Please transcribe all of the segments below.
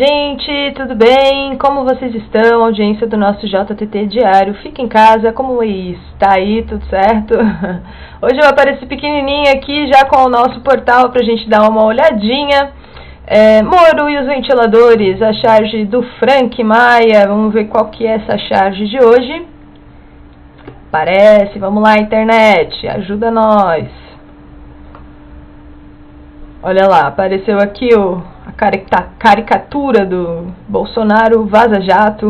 gente, tudo bem? Como vocês estão? Audiência do nosso JTT diário. Fica em casa, como está aí? Tudo certo? Hoje eu apareci pequenininha aqui já com o nosso portal pra gente dar uma olhadinha. Moro e os ventiladores, a charge do Frank Maia. Vamos ver qual que é essa charge de hoje. Parece, vamos lá, internet, ajuda nós. Olha lá, apareceu aqui a caricatura do Bolsonaro Vaza Jato,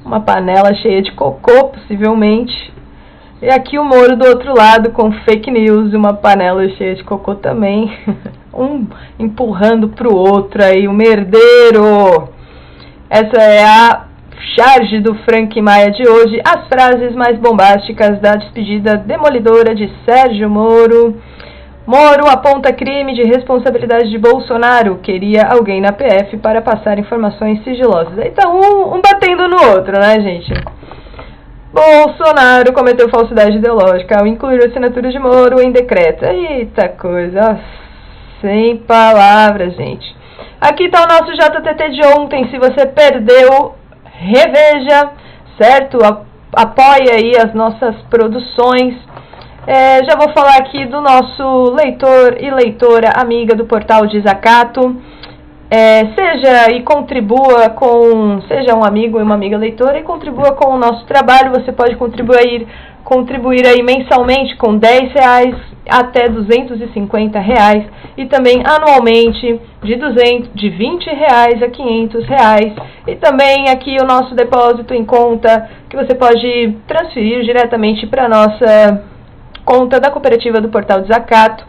uma panela cheia de cocô, possivelmente. E aqui o Moro do outro lado com fake news, uma panela cheia de cocô também. Um empurrando pro outro aí, o merdeiro. Essa é a charge do Frank Maia de hoje. As frases mais bombásticas da despedida demolidora de Sérgio Moro. Moro aponta crime de responsabilidade de Bolsonaro. Queria alguém na PF para passar informações sigilosas. Aí tá um batendo no outro, né, gente? Bolsonaro cometeu falsidade ideológica ao incluir a assinatura de Moro em decreto. Eita coisa, sem palavras, gente. Aqui tá o nosso JTT de ontem. Se você perdeu, reveja, certo? Apoie aí as nossas produções. Já vou falar aqui do nosso leitor e leitora amiga do portal Desacato. Seja um amigo e uma amiga leitora e contribua com o nosso trabalho. Você pode contribuir aí mensalmente com R$10 até R$250 e também anualmente de R$20 a R$500. E também aqui o nosso depósito em conta que você pode transferir diretamente para a nossa conta da cooperativa do Portal Desacato,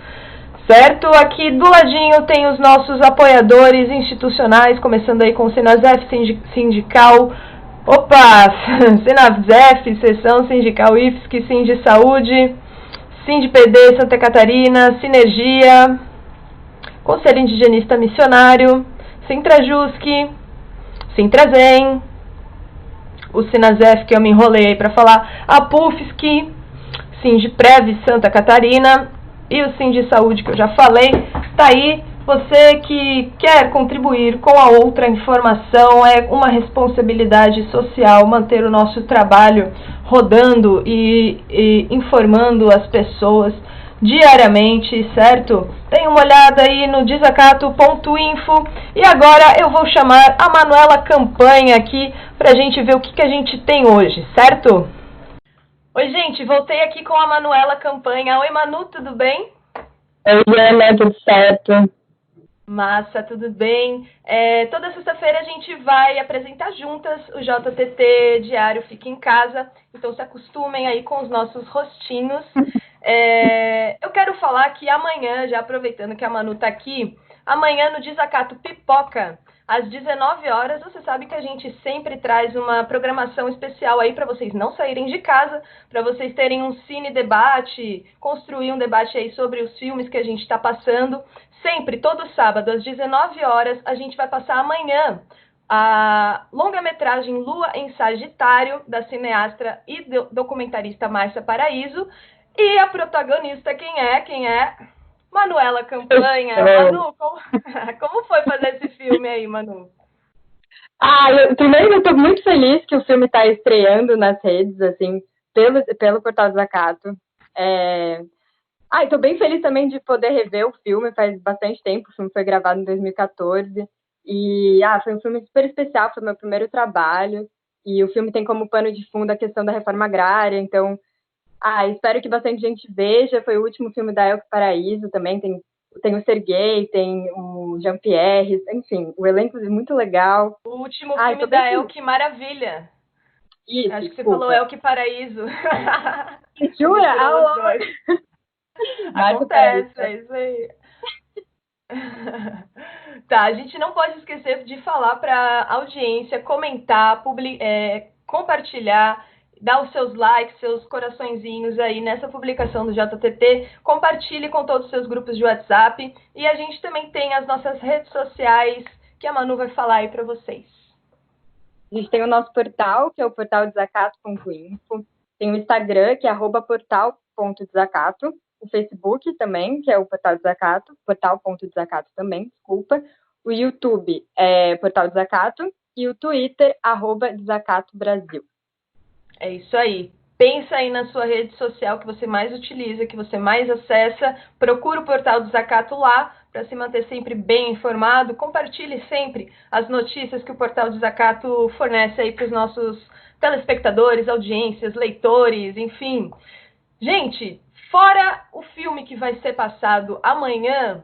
certo? Aqui do ladinho tem os nossos apoiadores institucionais, começando aí com o Senazef Sindical, Senazef, Seção Sindical IFSC, Sindi Saúde, Sindi PD Santa Catarina, Sinergia, Conselho Indigenista Missionário, Sintrajusc, Sintrazen, o Senazef que eu me enrolei aí para falar, a PUFSC, Sindiprev Santa Catarina e o Sindi Saúde que eu já falei. Tá aí, você que quer contribuir com a outra informação, é uma responsabilidade social manter o nosso trabalho rodando e informando as pessoas diariamente, certo? Dê uma olhada aí no desacato.info e agora eu vou chamar a Manuela Campanha aqui pra gente ver o que a gente tem hoje, certo? Oi, gente, voltei aqui com a Manuela Campanha. Oi, Manu, tudo bem? Oi, Ana, tudo certo? Massa, tudo bem. Toda sexta-feira a gente vai apresentar juntas o JTT Diário Fica em Casa, então se acostumem aí com os nossos rostinhos. Eu quero falar que amanhã, já aproveitando que a Manu tá aqui, amanhã no Desacato Pipoca, às 19 horas, você sabe que a gente sempre traz uma programação especial aí para vocês não saírem de casa, para vocês terem um cine-debate, construir um debate aí sobre os filmes que a gente está passando. Sempre, todo sábado, às 19 horas, a gente vai passar amanhã a longa-metragem Lua em Sagitário, da cineasta e documentarista Márcia Paraíso. E a protagonista, quem é? Manuela Campanha. Manu, como foi fazer esse filme aí, Manu? Primeiro eu estou muito feliz que o filme está estreando nas redes, assim, pelo Portal Desacato. Estou bem feliz também de poder rever o filme, faz bastante tempo, o filme foi gravado em 2014. E foi um filme super especial, foi meu primeiro trabalho. E o filme tem como pano de fundo a questão da reforma agrária, então espero que bastante gente veja. Foi o último filme da Elke Paraíso também, tem o Serguei, tem o Jean-Pierre, enfim, o elenco é muito legal. O último filme da Elke Maravilha. Isso, acho que você falou Elke Paraíso. Jura? Acontece, é isso aí. Tá, a gente não pode esquecer de falar para a audiência, comentar, compartilhar, dar os seus likes, seus coraçõezinhos aí nessa publicação do JTT, compartilhe com todos os seus grupos de WhatsApp e a gente também tem as nossas redes sociais que a Manu vai falar aí para vocês. A gente tem o nosso portal, que é o portaldesacato.info, tem o Instagram, que é @portal.desacato, o Facebook também, que é o Portal Desacato, portal.desacato também, desculpa, O YouTube é Portal Desacato e o Twitter, @DesacatoBrasil. É isso aí. Pensa aí na sua rede social que você mais utiliza, que você mais acessa. Procura o Portal Desacato lá para se manter sempre bem informado. Compartilhe sempre as notícias que o Portal Desacato fornece aí para os nossos telespectadores, audiências, leitores, enfim. Gente, fora o filme que vai ser passado amanhã,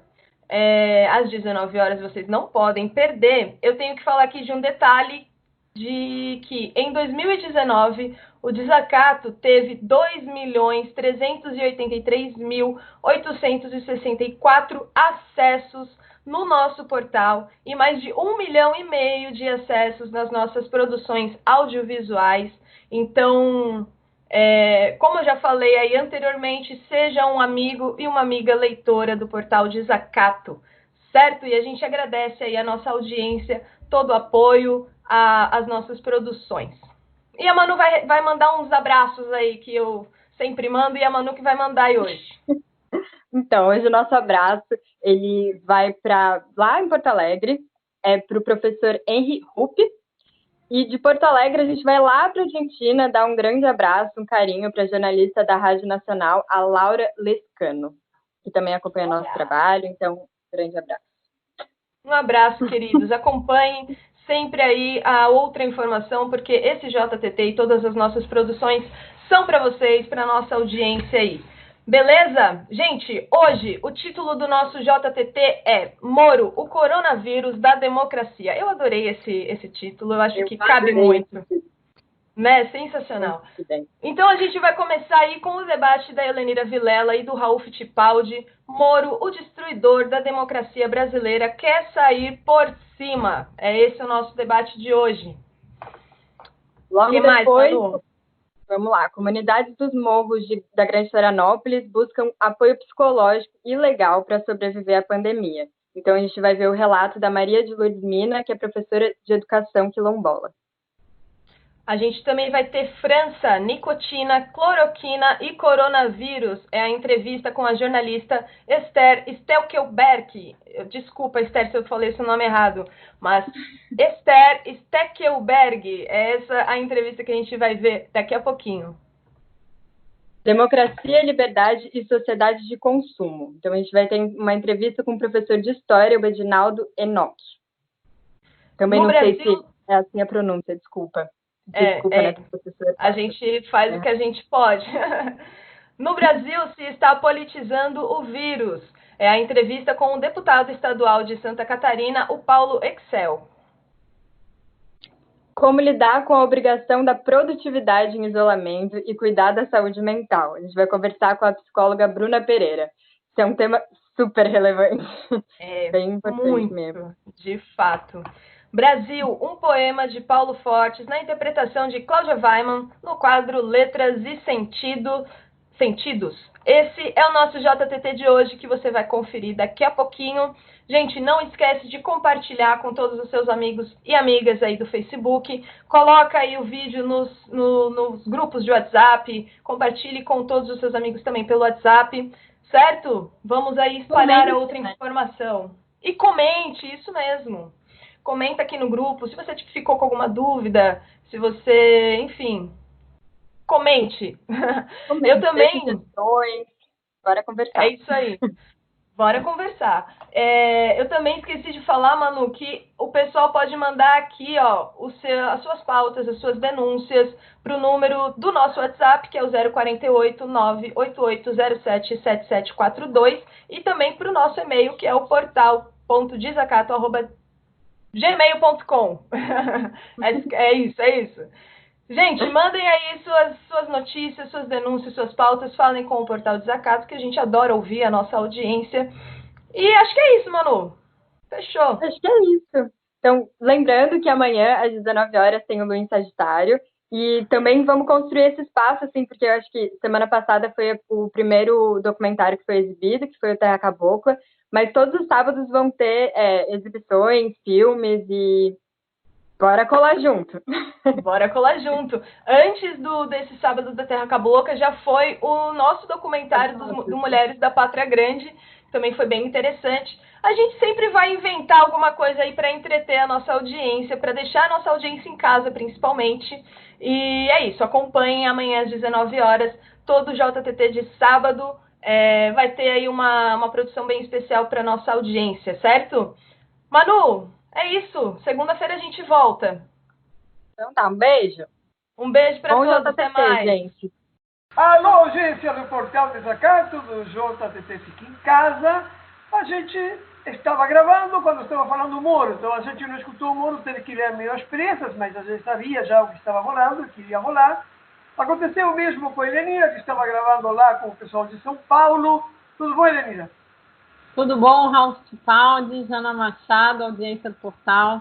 às 19 horas, vocês não podem perder, eu tenho que falar aqui de um detalhe de que em 2019 o Desacato teve 2.383.864 acessos no nosso portal e mais de 1,5 milhão de acessos nas nossas produções audiovisuais. Então, como eu já falei aí anteriormente, seja um amigo e uma amiga leitora do portal Desacato, certo? E a gente agradece aí a nossa audiência, todo o apoio às nossas produções. E a Manu vai mandar uns abraços aí que eu sempre mando, e a Manu que vai mandar aí hoje. Então, hoje o nosso abraço, ele vai para lá em Porto Alegre, para o professor Henry Rupp, e de Porto Alegre a gente vai lá para a Argentina dar um grande abraço, um carinho para a jornalista da Rádio Nacional, a Laura Lescano, que também acompanha nosso trabalho, então, um grande abraço. Um abraço, queridos. Acompanhem sempre aí a outra informação, porque esse JTT e todas as nossas produções são para vocês, para a nossa audiência aí. Beleza? Gente, hoje o título do nosso JTT é Moro, o coronavírus da democracia. Eu adorei esse título, eu acho que cabe muito. Né? Sensacional. Então a gente vai começar aí com o debate da Helenira Vilela e do Raul Fittipaldi. Moro, o destruidor da democracia brasileira, quer sair por cima. É esse o nosso debate de hoje. Logo depois, vamos lá. Comunidades dos morros da Grande Florianópolis buscam apoio psicológico e legal para sobreviver à pandemia. Então a gente vai ver o relato da Maria de Lourdes Mina, que é professora de educação quilombola. A gente também vai ter França, nicotina, cloroquina e coronavírus. É a entrevista com a jornalista Esther Stelkelberg. Desculpa, Esther, se eu falei seu nome errado. Mas Esther Stelkelberg. É essa a entrevista que a gente vai ver daqui a pouquinho. Democracia, liberdade e sociedade de consumo. Então a gente vai ter uma entrevista com o professor de História, o Edinaldo Enoch. Também no não Brasil... sei se é assim a pronúncia, desculpa. Desculpa, né, professora. A gente faz o que a gente pode. No Brasil se está politizando o vírus. É a entrevista com o deputado estadual de Santa Catarina, o Paulo Excel. Como lidar com a obrigação da produtividade em isolamento e cuidar da saúde mental. A gente vai conversar com a psicóloga Bruna Pereira. Isso é um tema super relevante. Bem importante muito, mesmo. De fato. Brasil, um poema de Paulo Fortes, na interpretação de Cláudia Weiman, no quadro Letras e Sentidos. Esse é o nosso JTT de hoje, que você vai conferir daqui a pouquinho. Gente, não esquece de compartilhar com todos os seus amigos e amigas aí do Facebook. Coloca aí o vídeo nos grupos de WhatsApp. Compartilhe com todos os seus amigos também pelo WhatsApp. Certo? Vamos aí espalhar a outra informação. E comente, isso mesmo. Comenta aqui no grupo, se você ficou com alguma dúvida, se você, enfim, comente. Eu também. Bora conversar. É isso aí. Bora conversar. Eu também esqueci de falar, Manu, que o pessoal pode mandar aqui, ó, as suas pautas, as suas denúncias para o número do nosso WhatsApp, que é o 048 98807 7742, e também para o nosso e-mail, que é o portal.desacato@gmail.com. É isso. Gente, mandem aí suas notícias, suas denúncias, suas pautas, falem com o Portal Desacato, que a gente adora ouvir a nossa audiência. E acho que é isso, Manu. Fechou. Acho que é isso. Então, lembrando que amanhã, às 19 horas, tem o Lua em Sagitário. E também vamos construir esse espaço, assim, porque eu acho que semana passada foi o primeiro documentário que foi exibido, que foi o Terra Cabocla. Mas todos os sábados vão ter exibições, filmes e bora colar junto. Bora colar junto. Antes desse sábado da Terra Cabocla já foi o nosso documentário do Mulheres da Pátria Grande, que também foi bem interessante. A gente sempre vai inventar alguma coisa aí para entreter a nossa audiência, para deixar a nossa audiência em casa, principalmente. E é isso, acompanhem amanhã às 19 horas, todo o JTT de sábado. Vai ter aí uma produção bem especial para nossa audiência, certo? Manu, é isso. Segunda-feira a gente volta. Então tá, um beijo. Um beijo para todos, JTT, até mais. gente. Alô, audiência do Portal Desacato, do JTT Fica em Casa. A gente estava gravando quando estava falando do Moro, então a gente não escutou o Moro, teve que ler meio às pressas, mas a gente sabia já o que estava rolando, que iria rolar. Aconteceu o mesmo com a Helenira, que estava gravando lá com o pessoal de São Paulo. Tudo bom, Helenira? Tudo bom, Raul Cipaldi, Jana Machado, audiência do portal.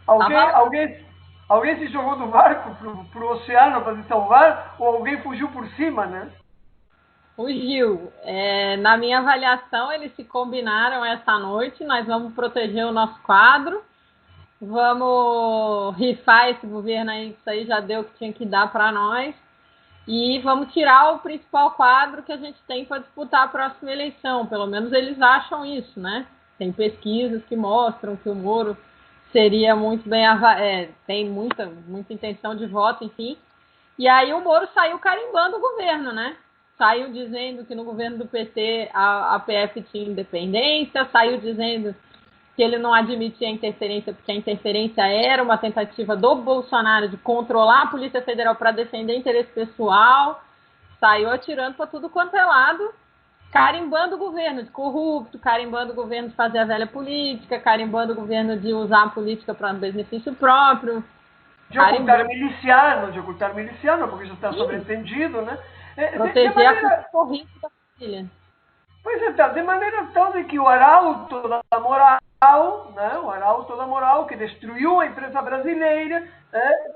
Alguém se jogou do barco pro oceano para se salvar, ou alguém fugiu por cima, né? Fugiu. Na minha avaliação, eles se combinaram essa noite, nós vamos proteger o nosso quadro, vamos rifar esse governo aí, que isso aí já deu o que tinha que dar para nós, e vamos tirar o principal quadro que a gente tem para disputar a próxima eleição. Pelo menos eles acham isso, né? Tem pesquisas que mostram que o Moro seria muito bem tem muita intenção de voto, enfim. E aí o Moro saiu carimbando o governo, né? Saiu dizendo que no governo do PT a PF tinha independência, saiu dizendo que ele não admitia a interferência, porque a interferência era uma tentativa do Bolsonaro de controlar a Polícia Federal para defender interesse pessoal, saiu atirando para tudo quanto é lado, carimbando o governo de corrupto, carimbando o governo de fazer a velha política, carimbando o governo de usar a política para benefício próprio. De ocultar miliciano, porque já está sobreentendido, né? Proteger a corrente da família. Pois então, de maneira tal de que o arauto da moral, né? O arauto da moral que destruiu a empresa brasileira,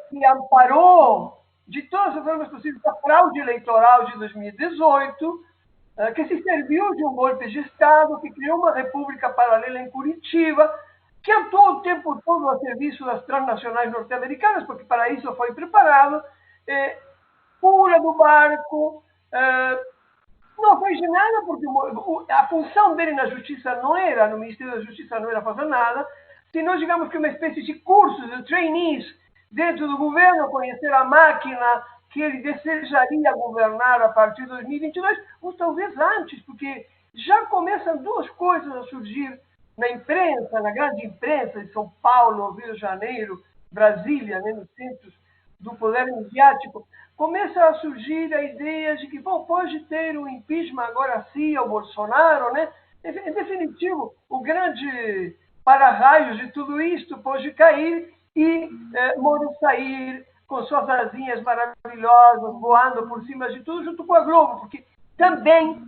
que amparou de todas as formas possíveis a fraude eleitoral de 2018, que se serviu de um golpe de Estado, que criou uma república paralela em Curitiba, que atuou o tempo todo a serviço das transnacionais norte-americanas, porque para isso foi preparado, pula do barco, não fez nada, porque a função dele na justiça não era, no Ministério da Justiça não era fazer nada, senão, digamos que uma espécie de curso de trainees dentro do governo, conhecer a máquina que ele desejaria governar a partir de 2022, ou talvez antes, porque já começam duas coisas a surgir na imprensa, na grande imprensa de São Paulo, Rio de Janeiro, Brasília, né, nos centros do poder midiático, começa a surgir a ideia de que, bom, pode ter um impeachment agora sim ao Bolsonaro, né? Em definitivo, o grande para-raios de tudo isto pode cair e Moro sair com suas asinhas maravilhosas, voando por cima de tudo, junto com a Globo, porque também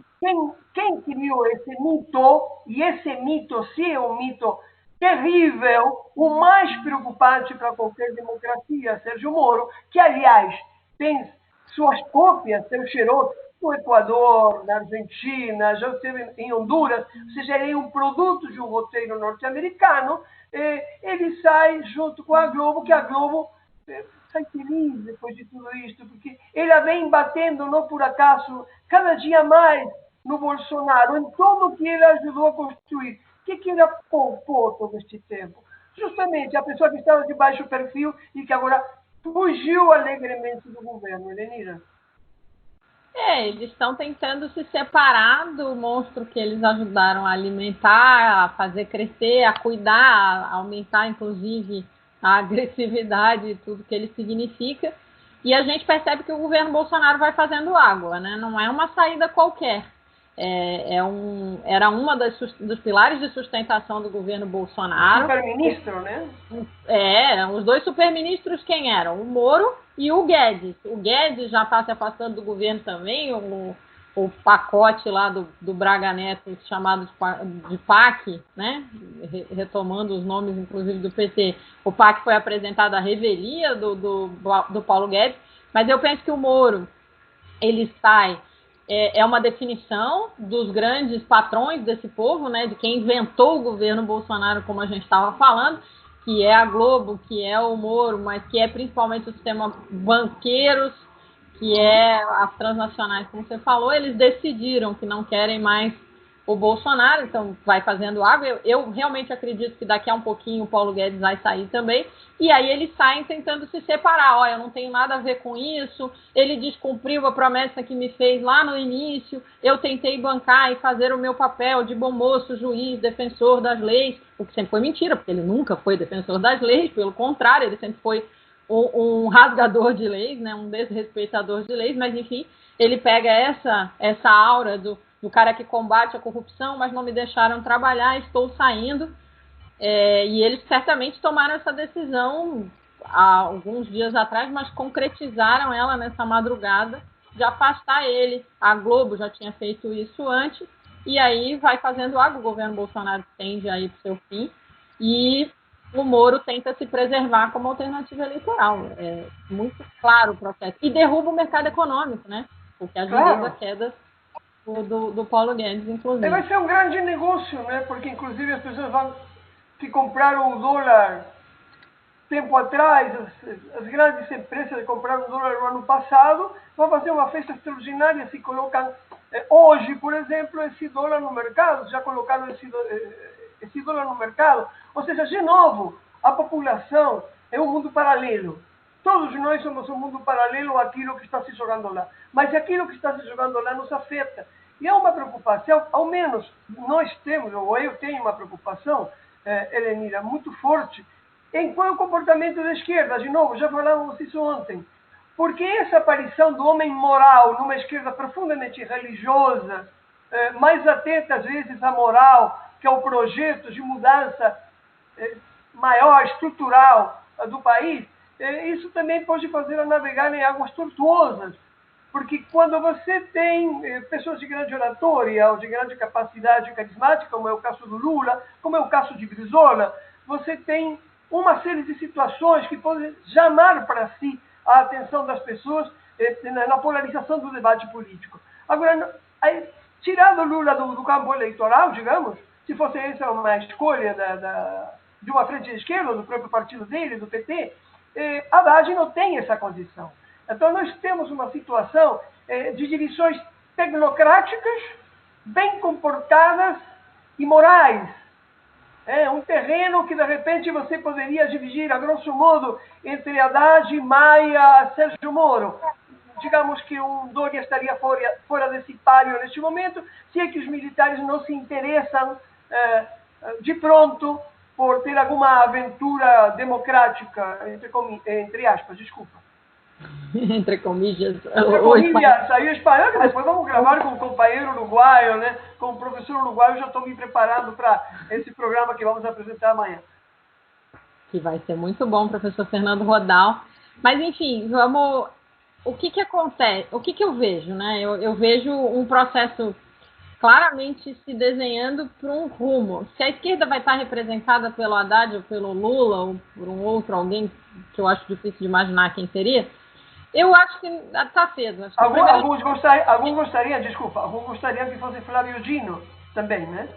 quem criou esse mito, e esse mito, se é um mito terrível, o mais preocupante para qualquer democracia, Sérgio Moro, que, aliás, tem suas cópias, seu xerox, no Equador, na Argentina, já esteve em Honduras, ou seja, ele é um produto de um roteiro norte-americano, ele sai junto com a Globo, que a Globo sai feliz depois de tudo isso, porque ele vem batendo, não por acaso, cada dia mais no Bolsonaro, em tudo o que ele ajudou a construir. O que ele poupou todo este tempo? Justamente a pessoa que estava de baixo perfil e que agora fugiu alegremente do governo, Helenira. Eles estão tentando se separar do monstro que eles ajudaram a alimentar, a fazer crescer, a cuidar, a aumentar, inclusive, a agressividade e tudo que ele significa. E a gente percebe que o governo Bolsonaro vai fazendo água, né? Não é uma saída qualquer. Era uma dos pilares de sustentação do governo Bolsonaro. Superministro, né? Os dois superministros quem eram? O Moro e o Guedes. O Guedes já está se afastando do governo também, o pacote lá do Braga Neto, chamado de PAC, né? Retomando os nomes, inclusive, do PT. O PAC foi apresentado à revelia do Paulo Guedes, mas eu penso que o Moro, ele sai... É uma definição dos grandes patrões desse povo, né, de quem inventou o governo Bolsonaro, como a gente estava falando, que é a Globo, que é o Moro, mas que é principalmente o sistema banqueiros, que é as transnacionais, como você falou. Eles decidiram que não querem mais o Bolsonaro, então vai fazendo água. Eu realmente acredito que daqui a um pouquinho o Paulo Guedes vai sair também, e aí eles saem tentando se separar. Olha, eu não tenho nada a ver com isso, ele descumpriu a promessa que me fez lá no início, eu tentei bancar e fazer o meu papel de bom moço, juiz, defensor das leis, o que sempre foi mentira, porque ele nunca foi defensor das leis, pelo contrário, ele sempre foi um rasgador de leis, né, um desrespeitador de leis, mas enfim, ele pega essa aura do cara que combate a corrupção, mas não me deixaram trabalhar, estou saindo. E eles certamente tomaram essa decisão há alguns dias atrás, mas concretizaram ela nessa madrugada de afastar ele. A Globo já tinha feito isso antes, e aí vai fazendo água. O governo Bolsonaro tende aí para o seu fim, e o Moro tenta se preservar como alternativa eleitoral. É muito claro o processo. E derruba o mercado econômico, né? Porque agiliza a queda do Paulo Guedes, inclusive. Vai ser um grande negócio, né? Porque, inclusive, as pessoas que compraram o dólar tempo atrás, as grandes empresas que compraram o dólar no ano passado, vão fazer uma festa extraordinária se colocam hoje, por exemplo, esse dólar no mercado, já colocaram esse dólar no mercado. Ou seja, de novo, a população é um mundo paralelo. Todos nós somos um mundo paralelo àquilo que está se jogando lá. Mas aquilo que está se jogando lá nos afeta. E é uma preocupação, ao menos nós temos, ou eu tenho uma preocupação, Helenira, muito forte, em qual é o comportamento da esquerda. De novo, já falávamos isso ontem. Porque essa aparição do homem moral numa esquerda profundamente religiosa, mais atenta às vezes à moral, que é o projeto de mudança maior, estrutural do país, isso também pode fazê-la navegar em águas tortuosas. Porque quando você tem pessoas de grande oratória ou de grande capacidade carismática, como é o caso do Lula, como é o caso de Brizola, você tem uma série de situações que podem chamar para si a atenção das pessoas na polarização do debate político. Agora, tirando o Lula do campo eleitoral, digamos, se fosse essa uma escolha de uma frente de esquerda, do próprio partido dele, do PT, a Haddad não tem essa condição. Então, nós temos uma situação de direções tecnocráticas, bem comportadas e morais. É um terreno que, de repente, você poderia dividir, a grosso modo, entre Haddad, Maia, Sérgio Moro. Digamos que o Dória estaria fora desse páreo neste momento, se é que os militares não se interessam de pronto por ter alguma aventura democrática, entre aspas, desculpa. Entre comillas. Entre comillas, saiu espanhol, que depois vamos gravar com um companheiro uruguaio, né? Com o professor uruguaio, já estou me preparando para esse programa que vamos apresentar amanhã. Que vai ser muito bom, professor Fernando Rodal. Mas, enfim, vamos... O que acontece? O que eu vejo, né? Eu vejo um processo claramente se desenhando para um rumo. Se a esquerda vai estar representada pelo Haddad ou pelo Lula ou por um outro alguém, que eu acho difícil de imaginar quem seria, eu acho que está cedo. Alguns gostariam que fosse Flávio Dino também, né?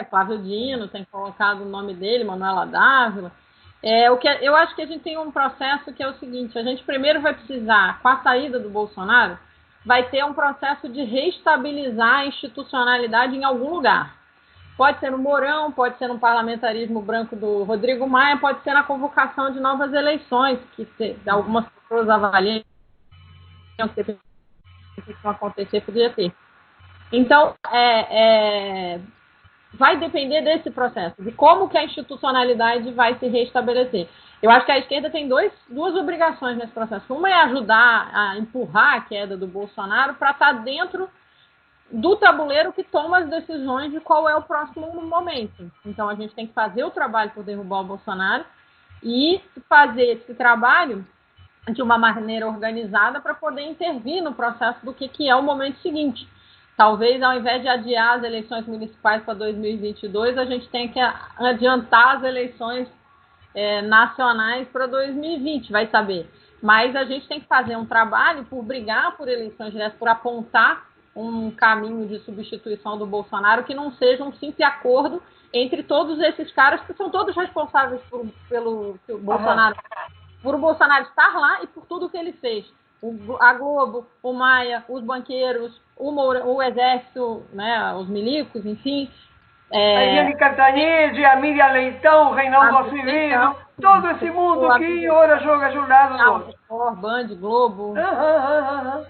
Flávio Dino, tem colocado o nome dele, Manuela Dávila. Eu acho que a gente tem um processo que é o seguinte, a gente primeiro vai precisar, com a saída do Bolsonaro, vai ter um processo de reestabilizar a institucionalidade em algum lugar. Pode ser no Mourão, pode ser no parlamentarismo branco do Rodrigo Maia, pode ser na convocação de novas eleições, que algumas pessoas avaliam que vão acontecer, podia ter. Então, vai depender desse processo, de como que a institucionalidade vai se reestabelecer. Eu acho que a esquerda tem duas obrigações nesse processo. Uma é ajudar a empurrar a queda do Bolsonaro para estar dentro do tabuleiro que toma as decisões de qual é o próximo momento. Então, a gente tem que fazer o trabalho por derrubar o Bolsonaro e fazer esse trabalho de uma maneira organizada para poder intervir no processo do que é o momento seguinte. Talvez, ao invés de adiar as eleições municipais para 2022, a gente tenha que adiantar as eleições nacionais para 2020, vai saber. Mas a gente tem que fazer um trabalho por brigar por eleições diretas, por apontar um caminho de substituição do Bolsonaro que não seja um simples acordo entre todos esses caras que são todos responsáveis pelo Bolsonaro, por o Bolsonaro estar lá e por tudo que ele fez. a Globo, o Maia, os banqueiros, o Exército, né, os milicos, enfim. A Eliane Cantanhede, a Miriam Leitão, o Reinaldo Azevedo, todo esse mundo que ora joga jurado no outro. Band, Globo.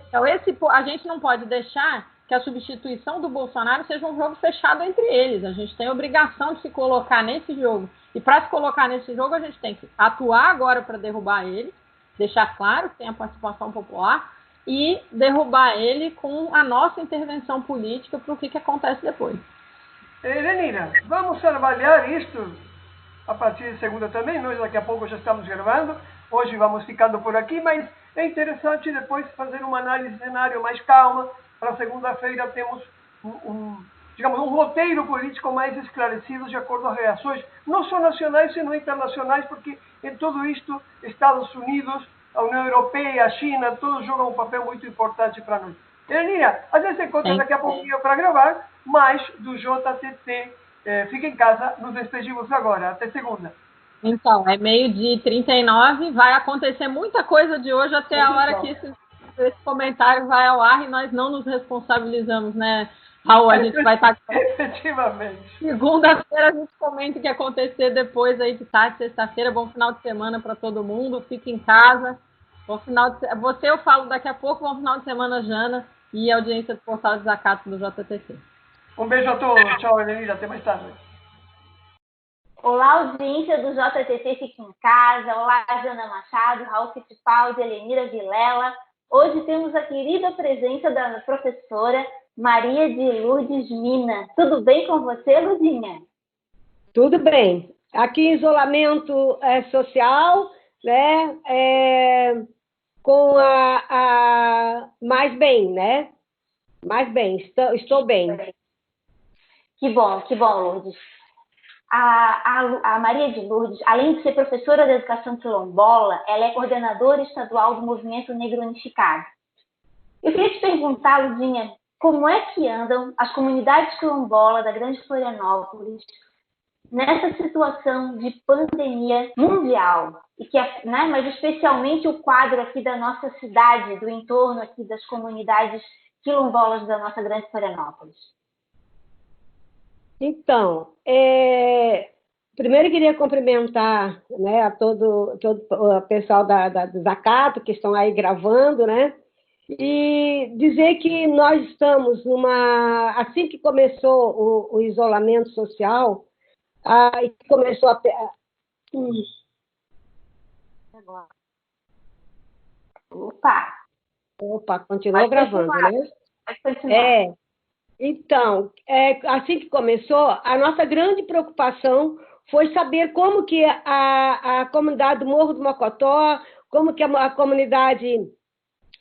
Então, a gente não pode deixar que a substituição do Bolsonaro seja um jogo fechado entre eles. A gente tem a obrigação de se colocar nesse jogo. E para se colocar nesse jogo, a gente tem que atuar agora para derrubar ele, deixar claro que tem a participação popular e derrubar ele com a nossa intervenção política para o que acontece depois. Lenina, vamos trabalhar isto a partir de segunda também. Nós daqui a pouco já estamos gravando. Hoje vamos ficando por aqui, mas é interessante depois fazer uma análise de cenário mais calma. Para segunda-feira temos digamos, um roteiro político mais esclarecido de acordo às reações, não só nacionais, senão internacionais, porque em tudo isto, Estados Unidos, a União Europeia, a China, todos jogam um papel muito importante para nós. Lenina, a gente se encontra daqui a pouquinho para gravar, mas do JTT, fica em casa, nos despedimos agora. Até segunda. Então, é 12h39, vai acontecer muita coisa de hoje até a hora que esse comentário vai ao ar e nós não nos responsabilizamos, né, Raul? A gente vai estar... Efetivamente. Segunda-feira a gente comenta o que acontecer depois aí de tarde, sexta-feira. Bom final de semana para todo mundo, fique em casa. Bom final de... Você eu falo daqui a pouco, bom final de semana, Jana, e a audiência do Portal Desacato do JTT. Um beijo a todos, tchau, Elenira, até mais tarde. Olá, audiência do JTT Fique em Casa. Olá, Jana Machado, Raul Fittipaldi, Elenira Vilela. Hoje temos a querida presença da professora Maria de Lourdes Mina. Tudo bem com você, Luzinha? Tudo bem. Aqui em isolamento social, né? Com mais bem, né? Mais bem, estou bem. Que bom, Lourdes. A Maria de Lourdes, além de ser professora de educação quilombola, ela é coordenadora estadual do Movimento Negro Unificado. Eu queria te perguntar, Luzinha, como é que andam as comunidades quilombolas da Grande Florianópolis nessa situação de pandemia mundial? E que, né, mas especialmente o quadro aqui da nossa cidade, do entorno aqui das comunidades quilombolas da nossa Grande Florianópolis. Então, primeiro eu queria cumprimentar, né, a todo o pessoal do Zacato que estão aí gravando, né, e dizer que nós estamos assim que começou o isolamento social, aí começou Opa, continuou gravando, né? Então, assim que começou, a nossa grande preocupação foi saber como que a comunidade do Morro do Mocotó, como que a comunidade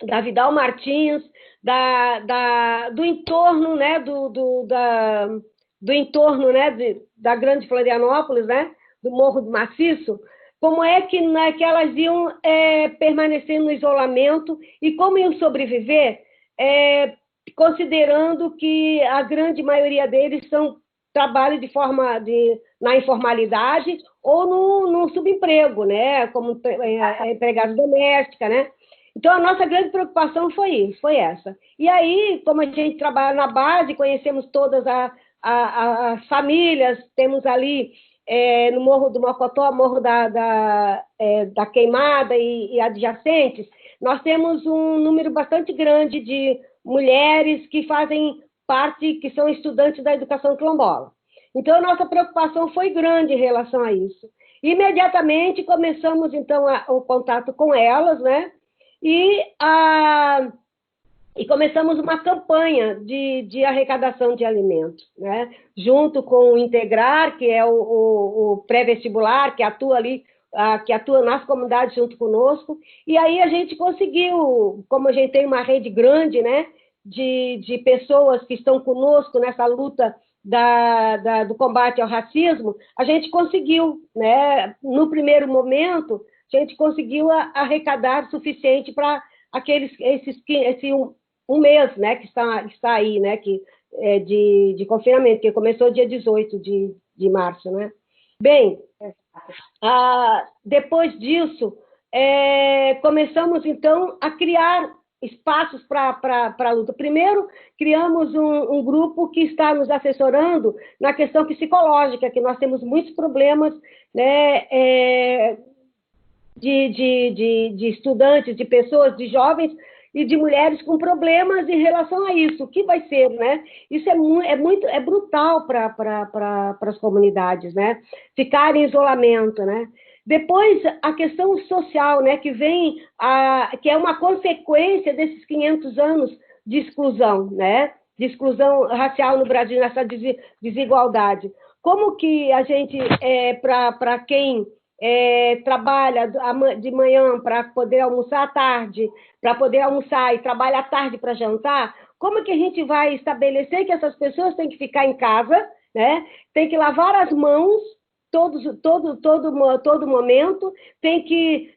da Vidal Martins, do entorno, né, do entorno, né, da Grande Florianópolis, né, do Morro do Maciço, como é que elas iam permanecer no isolamento e como iam sobreviver, considerando que a grande maioria deles trabalham na informalidade ou no subemprego, né, como empregada doméstica, né? Então, a nossa grande preocupação foi essa. E aí, como a gente trabalha na base, conhecemos todas as famílias, temos ali no Morro do Mocotó, Morro da Queimada e adjacentes, nós temos um número bastante grande de mulheres que fazem parte, que são estudantes da educação quilombola. Então, a nossa preocupação foi grande em relação a isso. Imediatamente, começamos, então, o contato com elas, né? E começamos uma campanha de arrecadação de alimentos, né? Junto com o Integrar, que é o pré-vestibular, que atua ali, que atua nas comunidades junto conosco, e aí a gente conseguiu, como a gente tem uma rede grande, né, de pessoas que estão conosco nessa luta do combate ao racismo, a gente conseguiu, né, no primeiro momento, a gente conseguiu arrecadar o suficiente para esse um mês, né, que está aí, né, de confinamento, que começou dia 18 de março, né. Bem, depois disso, começamos, então, a criar espaços para a luta. Primeiro, criamos um grupo que está nos assessorando na questão psicológica, que nós temos muitos problemas, né, de estudantes, de pessoas, de jovens e de mulheres com problemas em relação a isso. O que vai ser, né? Isso é brutal para as comunidades, né? Ficar em isolamento, né? Depois, a questão social, né, que que é uma consequência desses 500 anos de exclusão, né, de exclusão racial no Brasil, nessa desigualdade. Como que a gente, para quem trabalha de manhã para poder almoçar à tarde, para poder almoçar e trabalha à tarde para jantar, como que a gente vai estabelecer que essas pessoas têm que ficar em casa, né, tem que lavar as mãos todo momento, tem que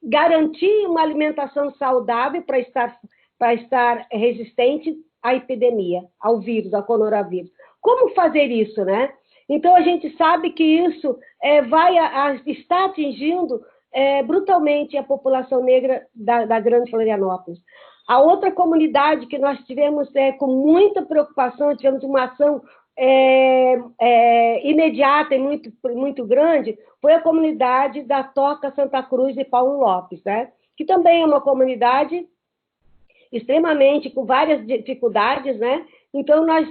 garantir uma alimentação saudável para estar resistente à epidemia, ao vírus, ao coronavírus. Como fazer isso, né? Então, a gente sabe que isso está atingindo brutalmente a população negra da Grande Florianópolis. A outra comunidade que nós tivemos com muita preocupação, tivemos uma ação imediata e muito grande, foi a comunidade da Toca Santa Cruz e Paulo Lopes, né? Que também é uma comunidade extremamente com várias dificuldades, né? Então, nós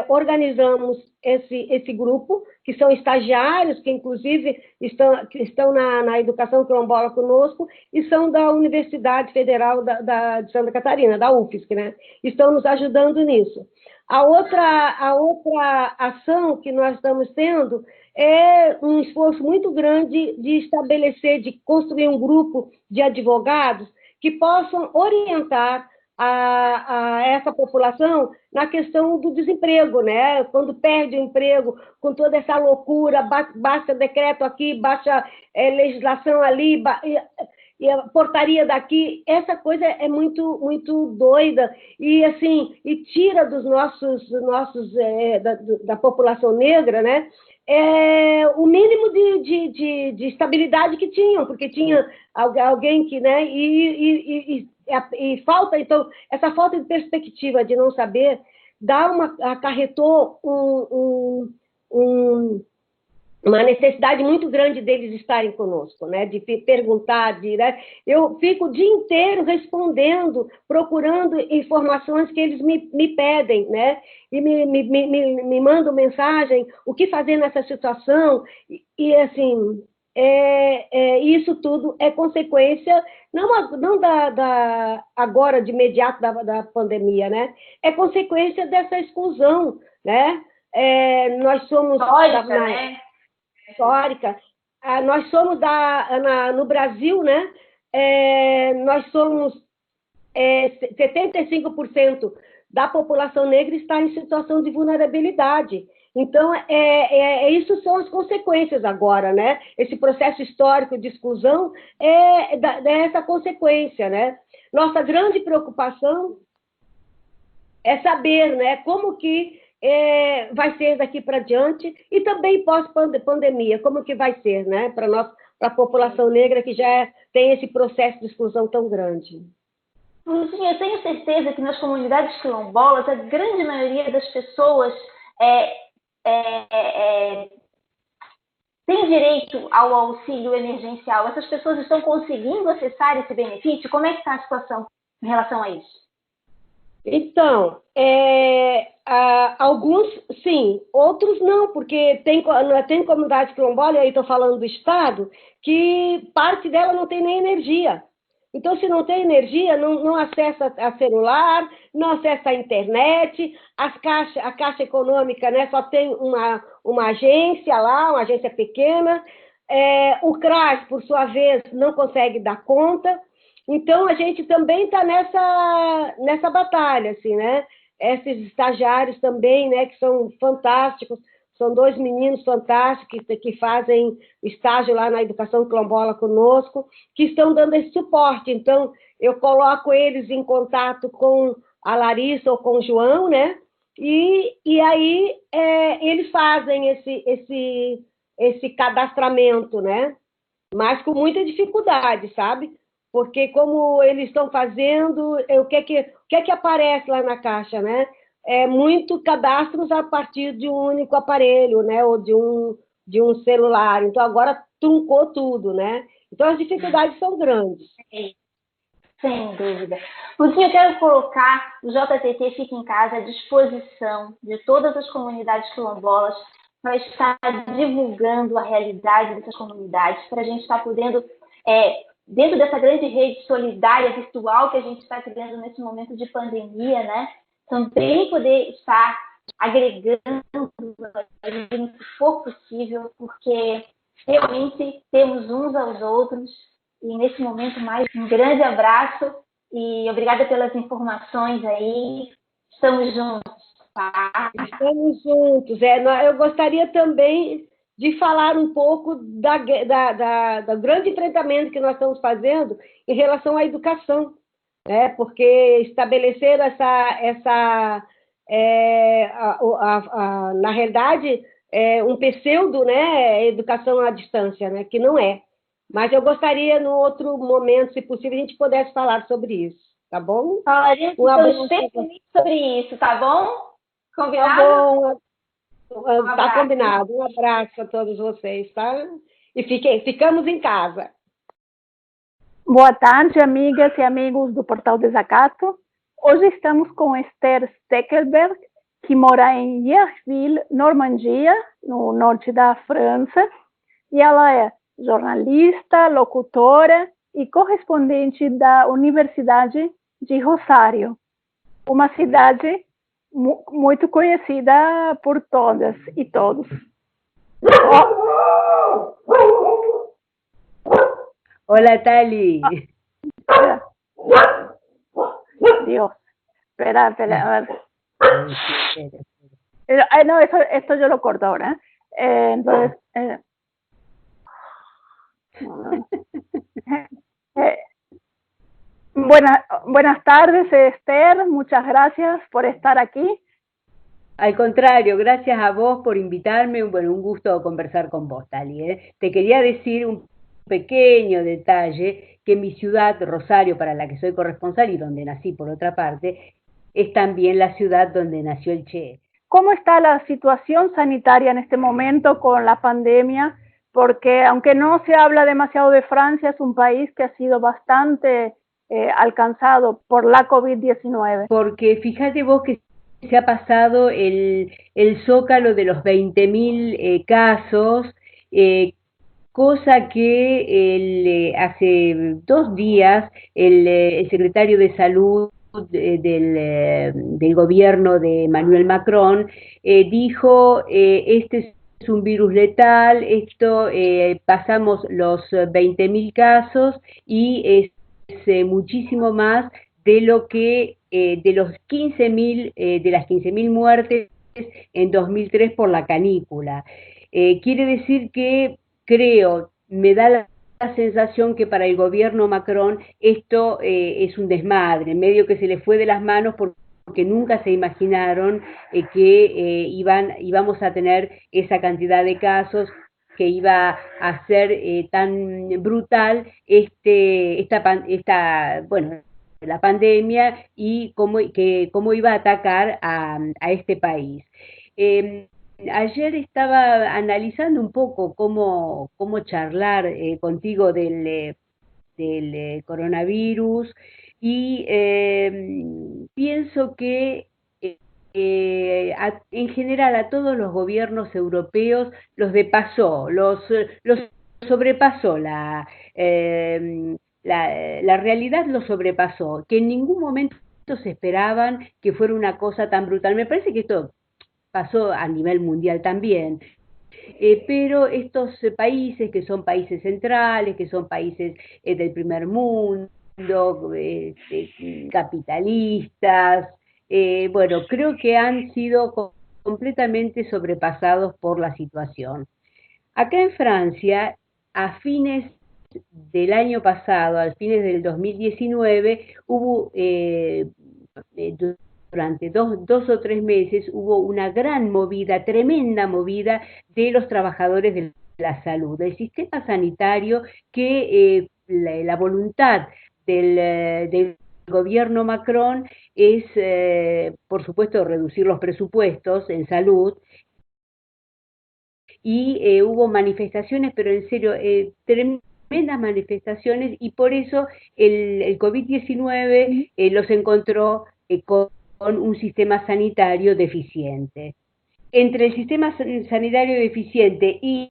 organizamos esse grupo, que são estagiários, que inclusive estão na educação quilombola conosco, e são da Universidade Federal de Santa Catarina, da UFSC, né? Estão nos ajudando nisso. A outra ação que nós estamos tendo é um esforço muito grande de estabelecer, de construir um grupo de advogados que possam orientar a essa população na questão do desemprego, né? Quando perde o emprego, com toda essa loucura, baixa decreto aqui, baixa legislação ali, e a portaria daqui, essa coisa é muito, muito doida e assim, e tira dos da população negra, né? O mínimo de estabilidade que tinham, porque tinha alguém que, né? E falta, então, essa falta de perspectiva de não saber acarretou uma necessidade muito grande deles estarem conosco, né? De perguntar, né? Eu fico o dia inteiro respondendo, procurando informações que eles me pedem, né? E me mandam mensagem, o que fazer nessa situação, e assim, isso tudo é consequência, não agora, de imediato, da pandemia, né? É consequência dessa exclusão, né? Nós somos... né? Histórica. Nós somos no Brasil, né? Nós somos 75% da população negra está em situação de vulnerabilidade. Então, isso são as consequências agora, né? Esse processo histórico de exclusão dessa consequência, né? Nossa grande preocupação é saber, né, como que vai ser daqui para diante, e também pós-pandemia, como que vai ser, né, para a população negra que já tem esse processo de exclusão tão grande. Luzinha, eu tenho certeza que nas comunidades quilombolas, a grande maioria das pessoas tem direito ao auxílio emergencial. Essas pessoas estão conseguindo acessar esse benefício? Como é que está a situação em relação a isso? Então, alguns sim, outros não, porque tem comunidade quilombola, e aí estou falando do Estado, que parte dela não tem nem energia. Então, se não tem energia, não acessa a celular, não acessa a internet, a Caixa Econômica, né, só tem uma agência lá, uma agência pequena, o CRAS, por sua vez, não consegue dar conta. Então, a gente também está nessa batalha, assim, né? Esses estagiários também, né, que são fantásticos, são 2 meninos fantásticos que fazem estágio lá na educação quilombola conosco, que estão dando esse suporte. Então, eu coloco eles em contato com a Larissa ou com o João, né? E aí eles fazem esse cadastramento, né? mas com muita dificuldade, sabe? Porque como eles estão fazendo, o que aparece lá na caixa, né? É muito cadastros a partir de um único aparelho, né? Ou de um celular. Então agora truncou tudo, né? Então as dificuldades são grandes. Sem dúvida. Lúcia, eu quero colocar o JTT Fica em Casa à disposição de todas as comunidades quilombolas para estar divulgando a realidade dessas comunidades, para a gente estar podendo, dentro dessa grande rede solidária virtual que a gente está criando nesse momento de pandemia, né? Também poder estar agregando no que for possível, porque realmente temos uns aos outros. E nesse momento, mais um grande abraço e obrigada pelas informações aí. Estamos juntos. Tá? Estamos juntos. Eu gostaria também de falar um pouco do grande enfrentamento que nós estamos fazendo em relação à educação, né? Porque estabelecer na realidade, um pseudo, né, educação à distância, né, que não é. Mas eu gostaria, no outro momento, se possível, a gente pudesse falar sobre isso, tá bom? Falaremos especificamente sobre isso, tá bom? Combinado? Tá bom. Tá combinado. Um abraço a todos vocês, tá? E ficamos em casa. Boa tarde, amigas e amigos do Portal Desacato. Hoje estamos com Esther Steckelberg, que mora em Yerville, Normandia, no norte da França, e ela é jornalista, locutora e correspondente da Universidade de Rosário, uma cidade muito conhecida por todas e todos. Hola, Tali. Dios, espera, a ver. No, esto yo lo corto ahora. Entonces, buenas tardes, Esther. Muchas gracias por estar aquí. Al contrario, gracias a vos por invitarme. Bueno, un gusto conversar con vos, Tali. Te quería decir un pequeño detalle, que mi ciudad, Rosario, para la que soy corresponsal y donde nací por otra parte, es también la ciudad donde nació el Che. ¿Cómo está la situación sanitaria en este momento con la pandemia? Porque aunque no se habla demasiado de Francia, es un país que ha sido bastante alcanzado por la COVID-19. Porque fíjate vos que se ha pasado el zócalo de los 20.000 casos, cosa que hace 2 días el secretario de Salud del gobierno de Emmanuel Macron dijo, este es un virus letal, pasamos los 20.000 casos y es muchísimo más de lo que de las 15.000 muertes en 2003 por la canícula. Quiere decir que me da la sensación que para el gobierno Macron esto es un desmadre, medio que se le fue de las manos porque nunca se imaginaron que íbamos a tener esa cantidad de casos, que iba a ser tan brutal la pandemia y cómo iba a atacar a este país. Ayer estaba analizando un poco cómo charlar contigo del coronavirus y pienso que en general a todos los gobiernos europeos los sobrepasó, la realidad los sobrepasó, que en ningún momento se esperaban que fuera una cosa tan brutal. Me parece que esto pasó a nivel mundial también, pero estos países que son países centrales, que son países del primer mundo, capitalistas, bueno, creo que han sido completamente sobrepasados por la situación. Acá en Francia, a fines del año pasado, a fines del 2019, hubo durante dos o 3 meses hubo una gran movida, tremenda movida de los trabajadores del la salud. El sistema sanitario que la voluntad del gobierno Macron es, por supuesto, reducir los presupuestos en salud, y hubo manifestaciones, pero en serio, tremendas manifestaciones, y por eso el COVID-19 los encontró con un sistema sanitario deficiente. Entre el sistema sanitario deficiente y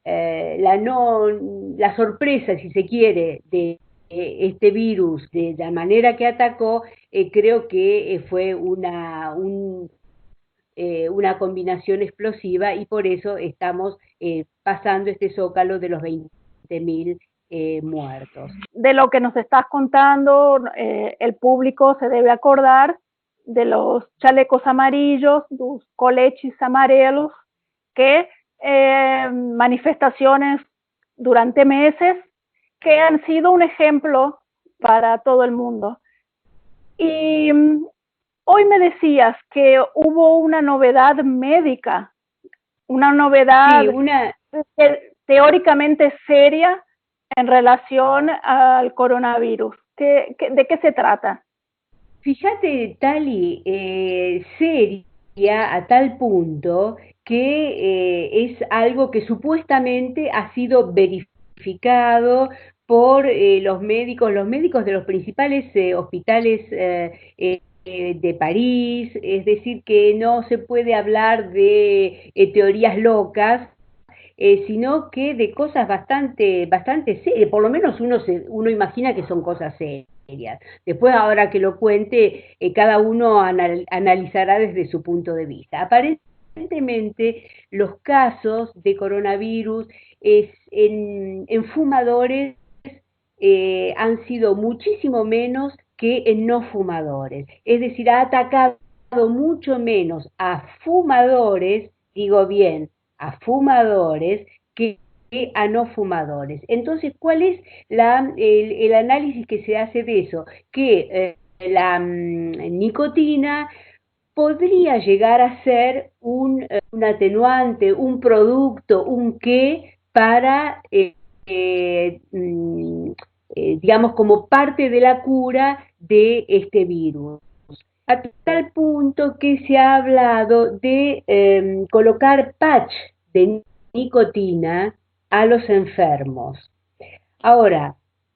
la sorpresa, si se quiere, de este virus, de la manera que atacó, creo que fue una combinación explosiva, y por eso estamos pasando este zócalo de los 20.000 muertos. De lo que nos estás contando, el público se debe acordar de los chalecos amarillos, los coletes amarelos, que manifestaciones durante meses que han sido un ejemplo para todo el mundo. Y hoy me decías que hubo una novedad médica, una novedad teóricamente seria en relación al coronavirus. ¿De qué se trata? Fíjate, Tali, seria a tal punto que es algo que supuestamente ha sido verificado por los médicos de los principales hospitales de París, es decir, que no se puede hablar de teorías locas, sino que de cosas bastante serias. Por lo menos uno imagina que son cosas serias. Después, ahora que lo cuente, cada uno analizará desde su punto de vista. Aparentemente, los casos de coronavirus en fumadores han sido muchísimo menos que en no fumadores. Es decir, ha atacado mucho menos a fumadores, digo bien, a fumadores, que a no fumadores. Entonces, ¿cuál es el análisis que se hace de eso? Que la nicotina podría llegar a ser un atenuante, un producto, un qué para, digamos, como parte de la cura de este virus. A tal punto que se ha hablado de colocar patch de nicotina a los enfermos. Ahora,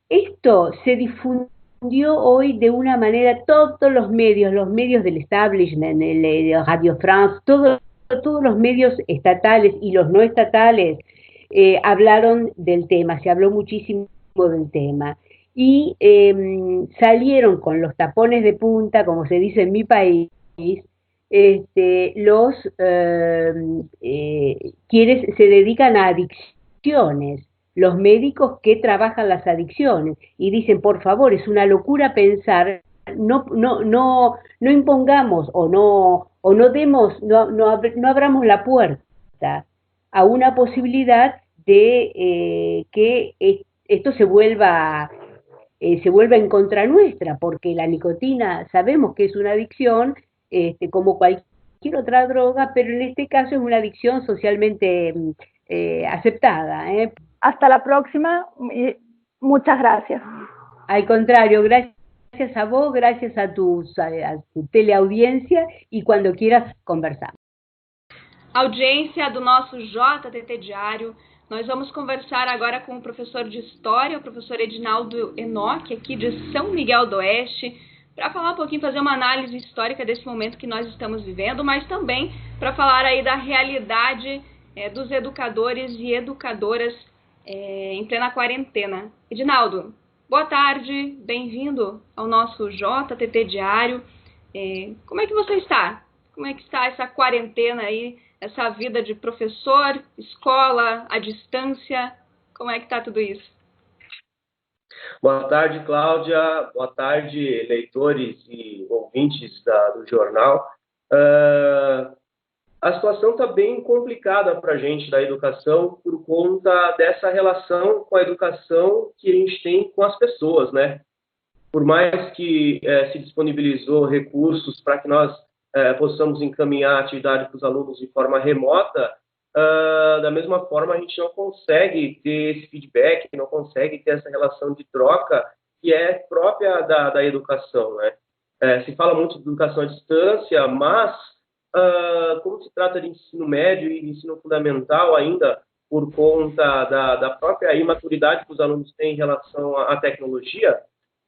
esto se difundió hoy de una manera, todos los medios del establishment, Radio France, todos los medios estatales y los no estatales hablaron del tema, se habló muchísimo del tema. Y salieron con los tapones de punta, como se dice en mi país, quienes se dedican a adicciones, los médicos que trabajan las adicciones, y dicen, por favor, es una locura pensar, no impongamos o no abramos la puerta a una posibilidad de que esto se vuelva en contra nuestra, porque la nicotina sabemos que es una adicción, como cualquier otra droga, pero en este caso es una adicción socialmente aceptada. Hasta la próxima, muchas gracias. Al contrario, gracias a vos, gracias a tu teleaudiencia, e quando quieras conversar. Audiência do nosso JTT Diário, nós vamos conversar agora com o professor de História, o professor Edinaldo Enoch, aqui de São Miguel do Oeste, para falar um pouquinho, fazer uma análise histórica desse momento que nós estamos vivendo, mas também para falar aí da realidade dos educadores e educadoras em plena quarentena. Edinaldo, boa tarde, bem-vindo ao nosso JTT Diário. Como é que você está? Como é que está essa quarentena aí, essa vida de professor, escola, à distância? Como é que está tudo isso? Boa tarde, Cláudia. Boa tarde, leitores e ouvintes do jornal. A situação está bem complicada para a gente da educação por conta dessa relação com a educação que a gente tem com as pessoas, né? Por mais que se disponibilizou recursos para que nós possamos encaminhar a atividade para os alunos de forma remota, da mesma forma a gente não consegue ter esse feedback, não consegue ter essa relação de troca que é própria da educação, né? Se fala muito de educação à distância, mas como se trata de ensino médio e de ensino fundamental ainda, por conta da própria imaturidade que os alunos têm em relação à tecnologia,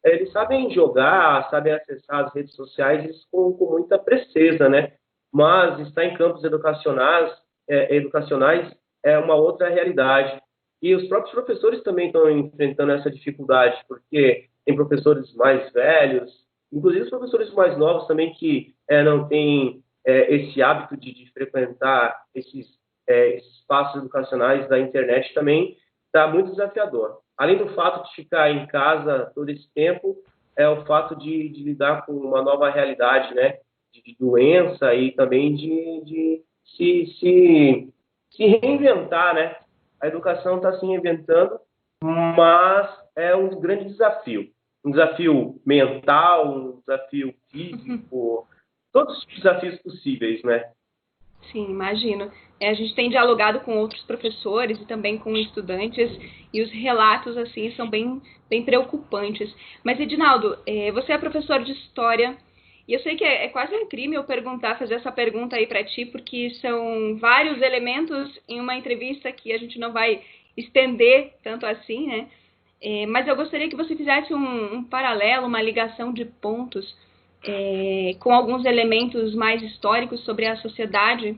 eles sabem jogar, sabem acessar as redes sociais com muita presteza, né? Mas estar em campos educacionais é uma outra realidade. E os próprios professores também estão enfrentando essa dificuldade, porque tem professores mais velhos, inclusive os professores mais novos também que não têm esse hábito de frequentar esses espaços educacionais da internet também está muito desafiador. Além do fato de ficar em casa todo esse tempo, é o fato de lidar com uma nova realidade, né? De doença e também de se reinventar, né? A educação está se reinventando, mas é um grande desafio. Um desafio mental, um desafio físico, todos os desafios possíveis, né? Sim, imagino. A gente tem dialogado com outros professores e também com estudantes e os relatos, assim, são bem preocupantes. Mas, Edinaldo, você é professor de História e eu sei que é quase um crime eu fazer essa pergunta aí para ti, porque são vários elementos em uma entrevista que a gente não vai estender tanto assim, né? Mas eu gostaria que você fizesse um paralelo, uma ligação de pontos com alguns elementos mais históricos sobre a sociedade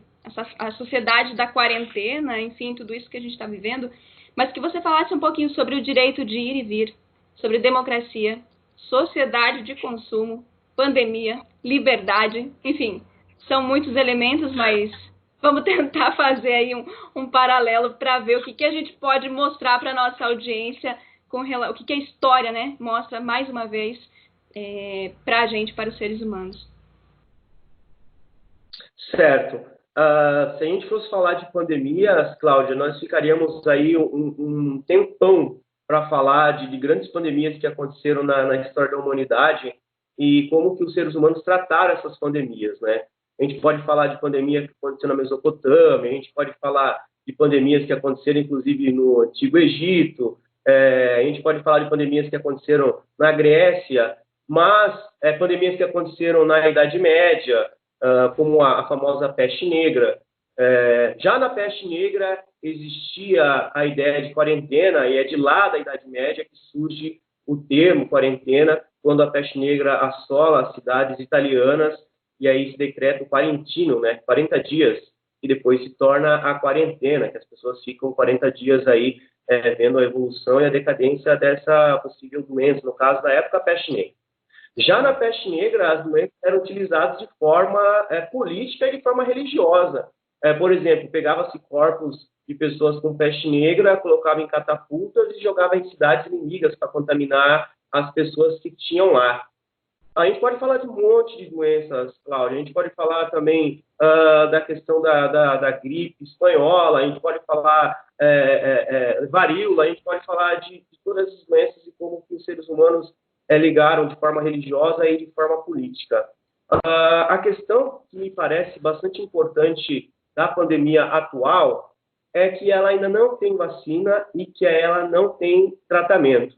da quarentena, enfim, tudo isso que a gente está vivendo, mas que você falasse um pouquinho sobre o direito de ir e vir, sobre democracia, sociedade de consumo, pandemia, liberdade, enfim, são muitos elementos, mas vamos tentar fazer aí um paralelo para ver o que a gente pode mostrar para a nossa audiência, o que a história, né, mostra mais uma vez para a gente, para os seres humanos. Certo. Se a gente fosse falar de pandemias, Cláudia, nós ficaríamos aí um tempão para falar de grandes pandemias que aconteceram na história da humanidade e como que os seres humanos trataram essas pandemias, né? A gente pode falar de pandemia que aconteceu na Mesopotâmia, a gente pode falar de pandemias que aconteceram, inclusive, no Antigo Egito, a gente pode falar de pandemias que aconteceram na Grécia, mas pandemias que aconteceram na Idade Média, como a famosa peste negra. Já na peste negra existia a ideia de quarentena, e é de lá da Idade Média que surge o termo quarentena, quando a peste negra assola as cidades italianas, e aí se decreta o quarentino, né? 40 dias, e depois se torna a quarentena, que as pessoas ficam 40 dias aí vendo a evolução e a decadência dessa possível doença, no caso da época, a peste negra. Já na peste negra, as doenças eram utilizadas de forma política e de forma religiosa. Por exemplo, pegava-se corpos de pessoas com peste negra, colocava em catapultas e jogava em cidades inimigas para contaminar as pessoas que tinham lá. A gente pode falar de um monte de doenças, Cláudia. A gente pode falar também da questão da gripe espanhola, a gente pode falar varíola, a gente pode falar de todas as doenças e como que os seres humanos ligaram de forma religiosa e de forma política. A questão que me parece bastante importante da pandemia atual é que ela ainda não tem vacina e que ela não tem tratamento.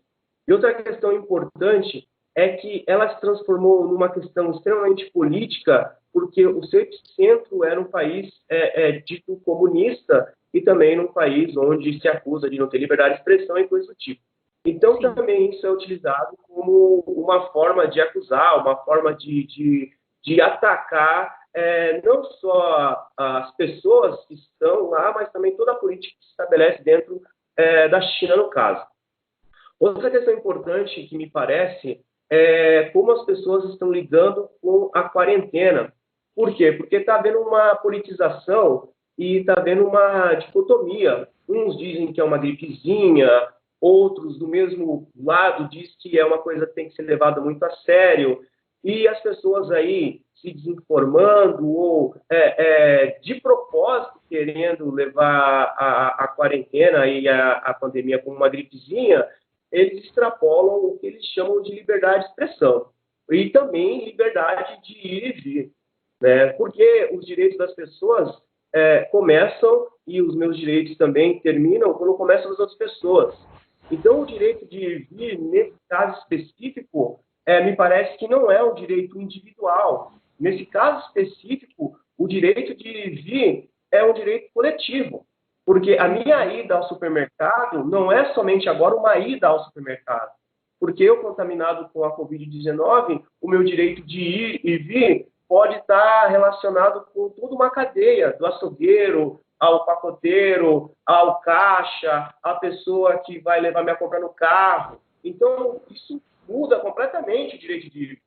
E outra questão importante é que ela se transformou numa questão extremamente política, porque o seu epicentro era um país dito comunista e também num país onde se acusa de não ter liberdade de expressão e coisa do tipo. Então, sim, também isso é utilizado como uma forma de acusar, uma forma de atacar não só as pessoas que estão lá, mas também toda a política que se estabelece dentro da China, no caso. Outra questão importante que me parece é como as pessoas estão lidando com a quarentena. Por quê? Porque está havendo uma politização e está havendo uma dicotomia. Uns dizem que é uma gripezinha, outros do mesmo lado diz que é uma coisa que tem que ser levada muito a sério, e as pessoas aí se desinformando ou de propósito querendo levar a quarentena e a pandemia como uma gripezinha, eles extrapolam o que eles chamam de liberdade de expressão e também liberdade de ir e vir, né? Porque os direitos das pessoas começam, e os meus direitos também terminam quando começam as outras pessoas. Então, o direito de vir, nesse caso específico, me parece que não é um direito individual. Nesse caso específico, o direito de vir é um direito coletivo, porque a minha ida ao supermercado não é somente agora uma ida ao supermercado, porque eu, contaminado com a Covid-19, o meu direito de ir e vir pode estar relacionado com toda uma cadeia, do açougueiro ao pacoteiro, ao caixa, à pessoa que vai levar minha compra no carro. Então, isso muda completamente o direito de ir.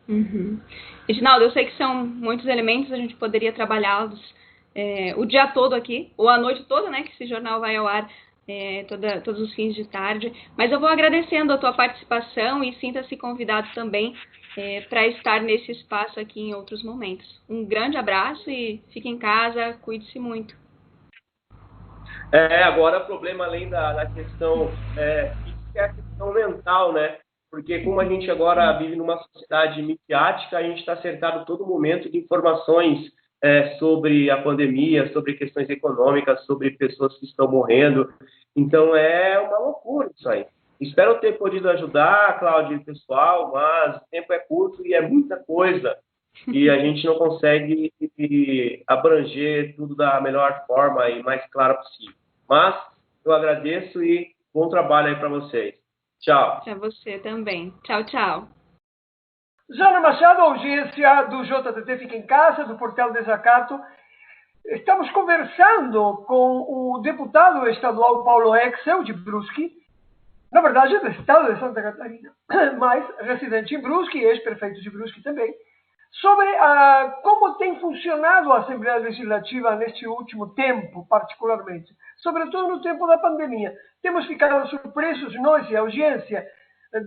Uhum. Reginaldo, eu sei que são muitos elementos, a gente poderia trabalhá-los o dia todo aqui, ou a noite toda, né, que esse jornal vai ao ar todos os fins de tarde, mas eu vou agradecendo a tua participação e sinta-se convidado também para estar nesse espaço aqui em outros momentos. Um grande abraço e fique em casa, cuide-se muito. Agora o problema, além da questão física, é a questão mental, né? Porque como a gente agora vive numa sociedade midiática, a gente está cercado a todo momento de informações sobre a pandemia, sobre questões econômicas, sobre pessoas que estão morrendo. Então é uma loucura isso aí. Espero ter podido ajudar, Cláudia e o pessoal, mas o tempo é curto e é muita coisa. E a gente não consegue abranger tudo da melhor forma e mais clara possível. Mas eu agradeço e bom trabalho aí para vocês. Tchau. Para você também. Tchau, tchau. Jana Machado, audiência do JTT Fica em Casa, do Portal Desacato. Estamos conversando com o deputado estadual Paulo Exel, de Brusque, na verdade do estado de Santa Catarina, mas residente em Brusque, ex-prefeito de Brusque também, sobre como tem funcionado a Assembleia Legislativa neste último tempo, particularmente, sobretudo no tempo da pandemia. Temos ficado surpresos, nós e a audiência,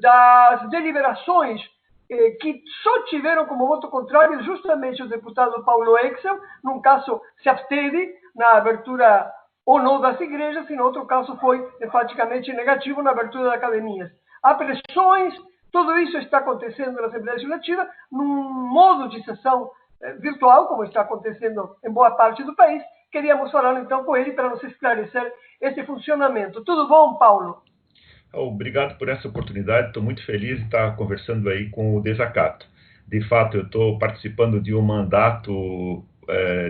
das deliberações que só tiveram como voto contrário justamente o deputado Paulo Exel, num caso se absteve na abertura ou não das igrejas, e no outro caso foi enfaticamente negativo na abertura das academias. Há pressões, tudo isso está acontecendo na Assembleia Legislativa num modo de sessão virtual, como está acontecendo em boa parte do país. Queríamos falar então com ele para nos esclarecer esse funcionamento. Tudo bom, Paulo? Obrigado por essa oportunidade, estou muito feliz de estar conversando aí com o Desacato. De fato, eu estou participando de um mandato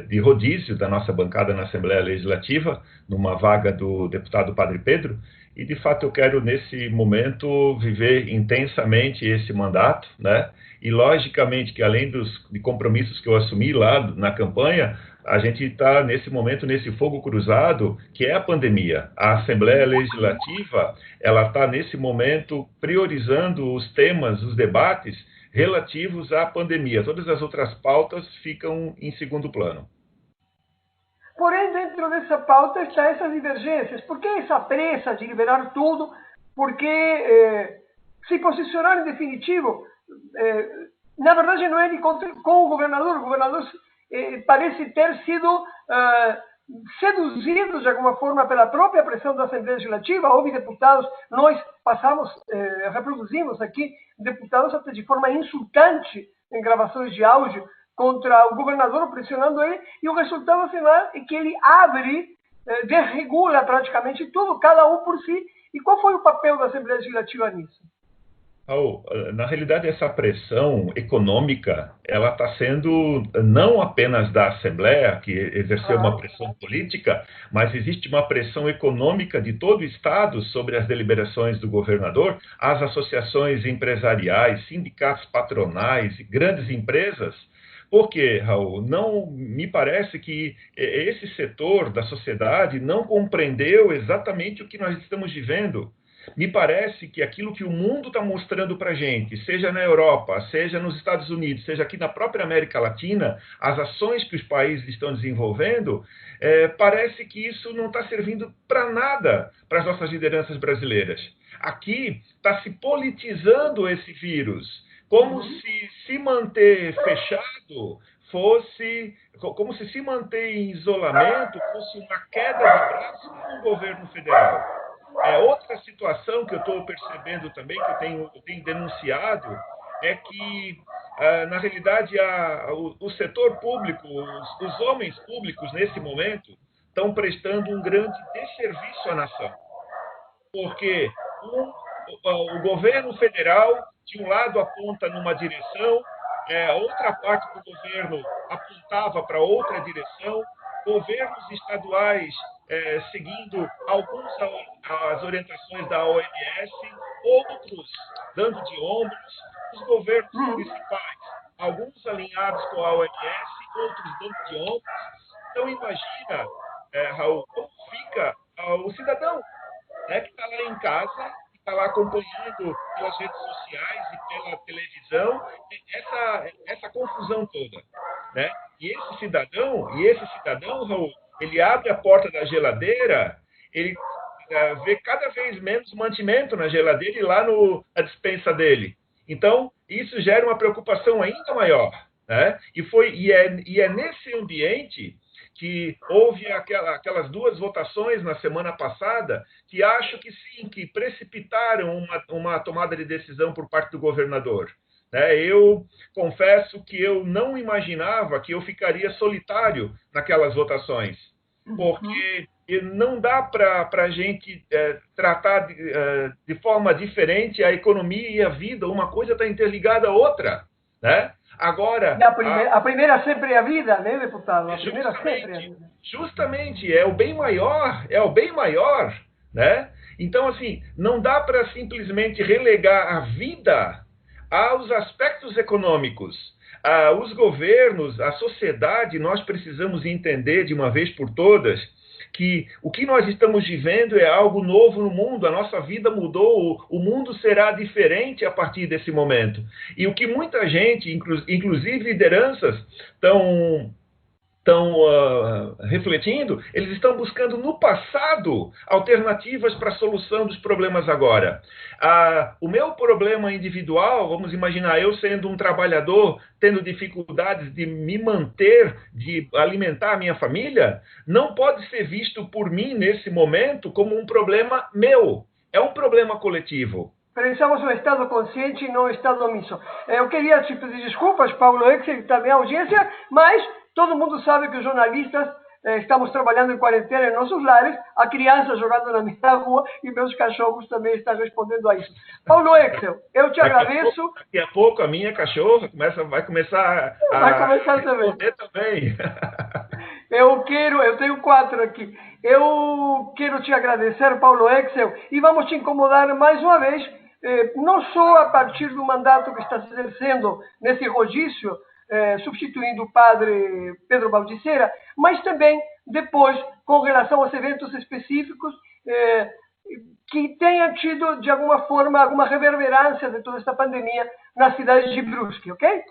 de rodízio da nossa bancada na Assembleia Legislativa, numa vaga do deputado Padre Pedro, e de fato eu quero nesse momento viver intensamente esse mandato, né? E logicamente que além de compromissos que eu assumi lá na campanha, a gente está nesse momento, nesse fogo cruzado, que é a pandemia. A Assembleia Legislativa, ela está nesse momento priorizando os temas, os debates relativos à pandemia. Todas as outras pautas ficam em segundo plano. Porém, dentro dessa pauta estão essas divergências. Por que essa pressa de liberar tudo? Por que se posicionar em definitivo? Na verdade, não é de contra com o governador. O governador parece ter sido seduzido de alguma forma pela própria pressão da Assembleia Legislativa. Houve deputados, nós reproduzimos aqui deputados até de forma insultante em gravações de áudio contra o governador, pressionando ele, e o resultado final é que ele abre, desregula praticamente tudo, cada um por si. E qual foi o papel da Assembleia Legislativa nisso? Na realidade, essa pressão econômica, ela está sendo não apenas da Assembleia, que exerceu uma pressão política, mas existe uma pressão econômica de todo o Estado sobre as deliberações do governador, as associações empresariais, sindicatos patronais, grandes empresas. Porque, Raul, não me parece que esse setor da sociedade não compreendeu exatamente o que nós estamos vivendo. Me parece que aquilo que o mundo está mostrando para a gente, seja na Europa, seja nos Estados Unidos, seja aqui na própria América Latina, as ações que os países estão desenvolvendo, parece que isso não está servindo para nada para as nossas lideranças brasileiras. Aqui está se politizando esse vírus, como se manter fechado fosse, como se manter em isolamento fosse uma queda de braço do governo federal. Outra situação que eu estou percebendo também, que eu tenho denunciado, é que na realidade, o setor público, os homens públicos, nesse momento, estão prestando um grande desserviço à nação. Porque o governo federal, de um lado, aponta numa direção, outra parte do governo apontava para outra direção, governos estaduais seguindo as orientações da OMS, outros dando de ombros, os governos municipais, alguns alinhados com a OMS, outros dando de ombros. Então, imagina, Raul, como fica o cidadão, né, que está lá em casa, que está lá acompanhando pelas redes sociais e pela televisão, essa confusão toda, né? E esse cidadão, Raul, ele abre a porta da geladeira, ele vê cada vez menos mantimento na geladeira e lá na despensa dele. Então, isso gera uma preocupação ainda maior, né? E é nesse ambiente que houve aquelas duas votações na semana passada, que acho que sim, que precipitaram uma tomada de decisão por parte do governador. Eu confesso que eu não imaginava que eu ficaria solitário naquelas votações, porque não dá para a gente tratar de forma diferente a economia e a vida. Uma coisa está interligada à outra, né? Agora, a primeira sempre é a vida, né, deputado? A primeira sempre é a vida. Justamente, é o bem maior, né? Então, assim, não dá para simplesmente relegar a vida aos aspectos econômicos. Os governos, a sociedade, nós precisamos entender de uma vez por todas que o que nós estamos vivendo é algo novo no mundo, a nossa vida mudou, o mundo será diferente a partir desse momento. E o que muita gente, inclusive lideranças, estão refletindo, eles estão buscando no passado alternativas para a solução dos problemas agora. O meu problema individual, vamos imaginar, eu sendo um trabalhador, tendo dificuldades de me manter, de alimentar a minha família, não pode ser visto por mim nesse momento como um problema meu. É um problema coletivo. Precisamos um Estado consciente e não um Estado omisso. Eu queria te pedir desculpas, Paulo Exel, e também a audiência, mas todo mundo sabe que os jornalistas estamos trabalhando em quarentena em nossos lares, a criança jogando na minha rua e meus cachorros também estão respondendo a isso. Paulo Exel, eu te agradeço. Daqui a pouco a minha cachorra vai começar a responder também. Eu tenho 4 aqui. Eu quero te agradecer, Paulo Exel, e vamos te incomodar mais uma vez, não só a partir do mandato que está se exercendo nesse rodízio, substituindo o padre Pedro Baldiceira, mas também depois com relação aos eventos específicos que tenham tido, de alguma forma, alguma reverberância de toda esta pandemia na cidade de Brusque, ok?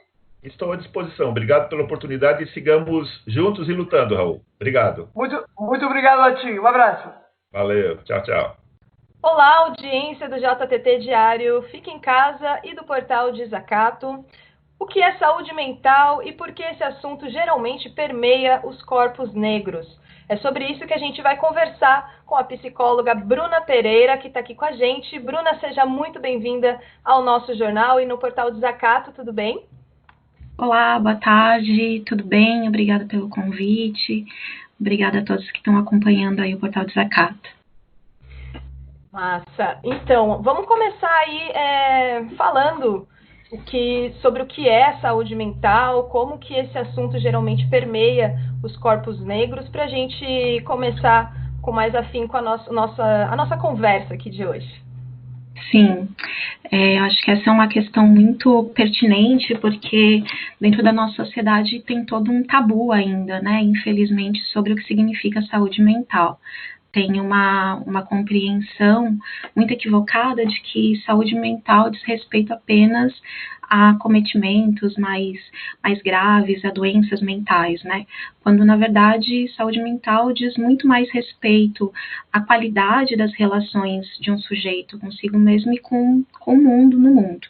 Estou à disposição. Obrigado pela oportunidade e sigamos juntos e lutando, Raul. Obrigado. Muito obrigado a ti. Um abraço. Valeu. Tchau, tchau. Olá, audiência do JTT Diário, Fique em Casa e do portal Desacato. O que é saúde mental e por que esse assunto geralmente permeia os corpos negros? É sobre isso que a gente vai conversar com a psicóloga Bruna Pereira, que está aqui com a gente. Bruna, seja muito bem-vinda ao nosso jornal e no portal Desacato, tudo bem? Olá, boa tarde, tudo bem? Obrigada pelo convite. Obrigada a todos que estão acompanhando aí o portal Desacato. Massa. Então, vamos começar aí falando sobre o que é saúde mental, como que esse assunto geralmente permeia os corpos negros, para a gente começar com mais afinco a nossa conversa aqui de hoje. Sim, acho que essa é uma questão muito pertinente, porque dentro da nossa sociedade tem todo um tabu ainda, né, infelizmente, sobre o que significa saúde mental. Tem uma compreensão muito equivocada de que saúde mental diz respeito apenas a cometimentos mais graves, a doenças mentais, né? Quando, na verdade, saúde mental diz muito mais respeito à qualidade das relações de um sujeito consigo mesmo e com o mundo no mundo,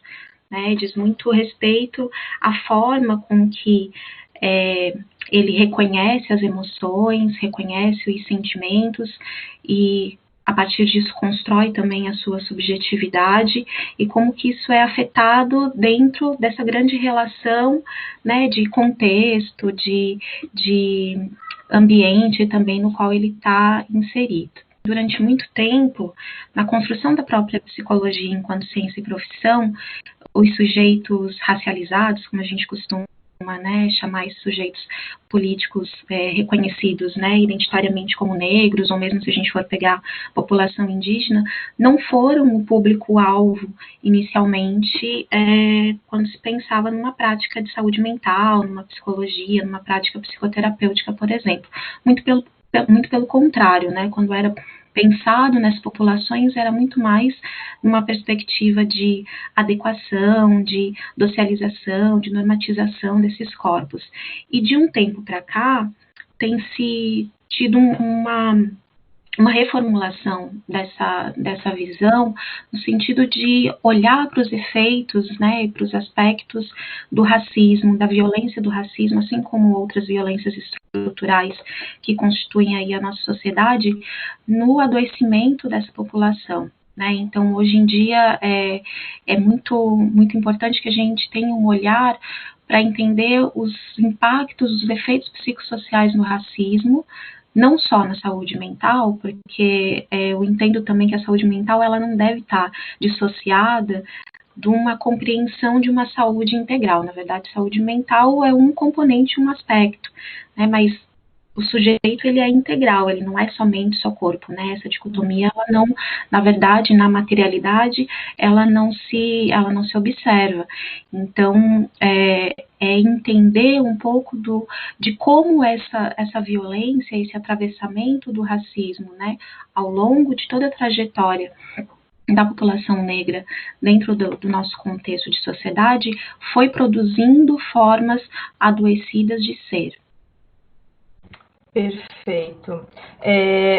né? Diz muito respeito à forma com que ele reconhece as emoções, reconhece os sentimentos e a partir disso constrói também a sua subjetividade e como que isso é afetado dentro dessa grande relação, né, de contexto, de ambiente também no qual ele está inserido. Durante muito tempo, na construção da própria psicologia enquanto ciência e profissão, os sujeitos racializados, como a gente costuma, né, chamar esses sujeitos políticos reconhecidos, né, identitariamente como negros, ou mesmo se a gente for pegar a população indígena, não foram o público-alvo inicialmente quando se pensava numa prática de saúde mental, numa psicologia, numa prática psicoterapêutica, por exemplo. Muito pelo contrário, né, quando era pensado nessas populações, era muito mais numa perspectiva de adequação, de socialização, de normatização desses corpos. E de um tempo para cá, tem se tido uma reformulação dessa visão, no sentido de olhar para os efeitos, né, e para os aspectos do racismo, da violência do racismo, assim como outras violências estruturais que constituem aí a nossa sociedade, no adoecimento dessa população. Né? Então, hoje em dia, é muito, muito importante que a gente tenha um olhar para entender os impactos, os efeitos psicossociais no racismo, não só na saúde mental, porque eu entendo também que a saúde mental ela não deve estar dissociada de uma compreensão de uma saúde integral. Na verdade, saúde mental é um componente, um aspecto, né? Mas o sujeito ele é integral, ele não é somente só corpo, né? Essa dicotomia, ela não, na verdade, na materialidade, ela não se observa. Então, é entender um pouco de como essa violência, esse atravessamento do racismo, né, ao longo de toda a trajetória da população negra dentro do nosso contexto de sociedade, foi produzindo formas adoecidas de ser. Perfeito.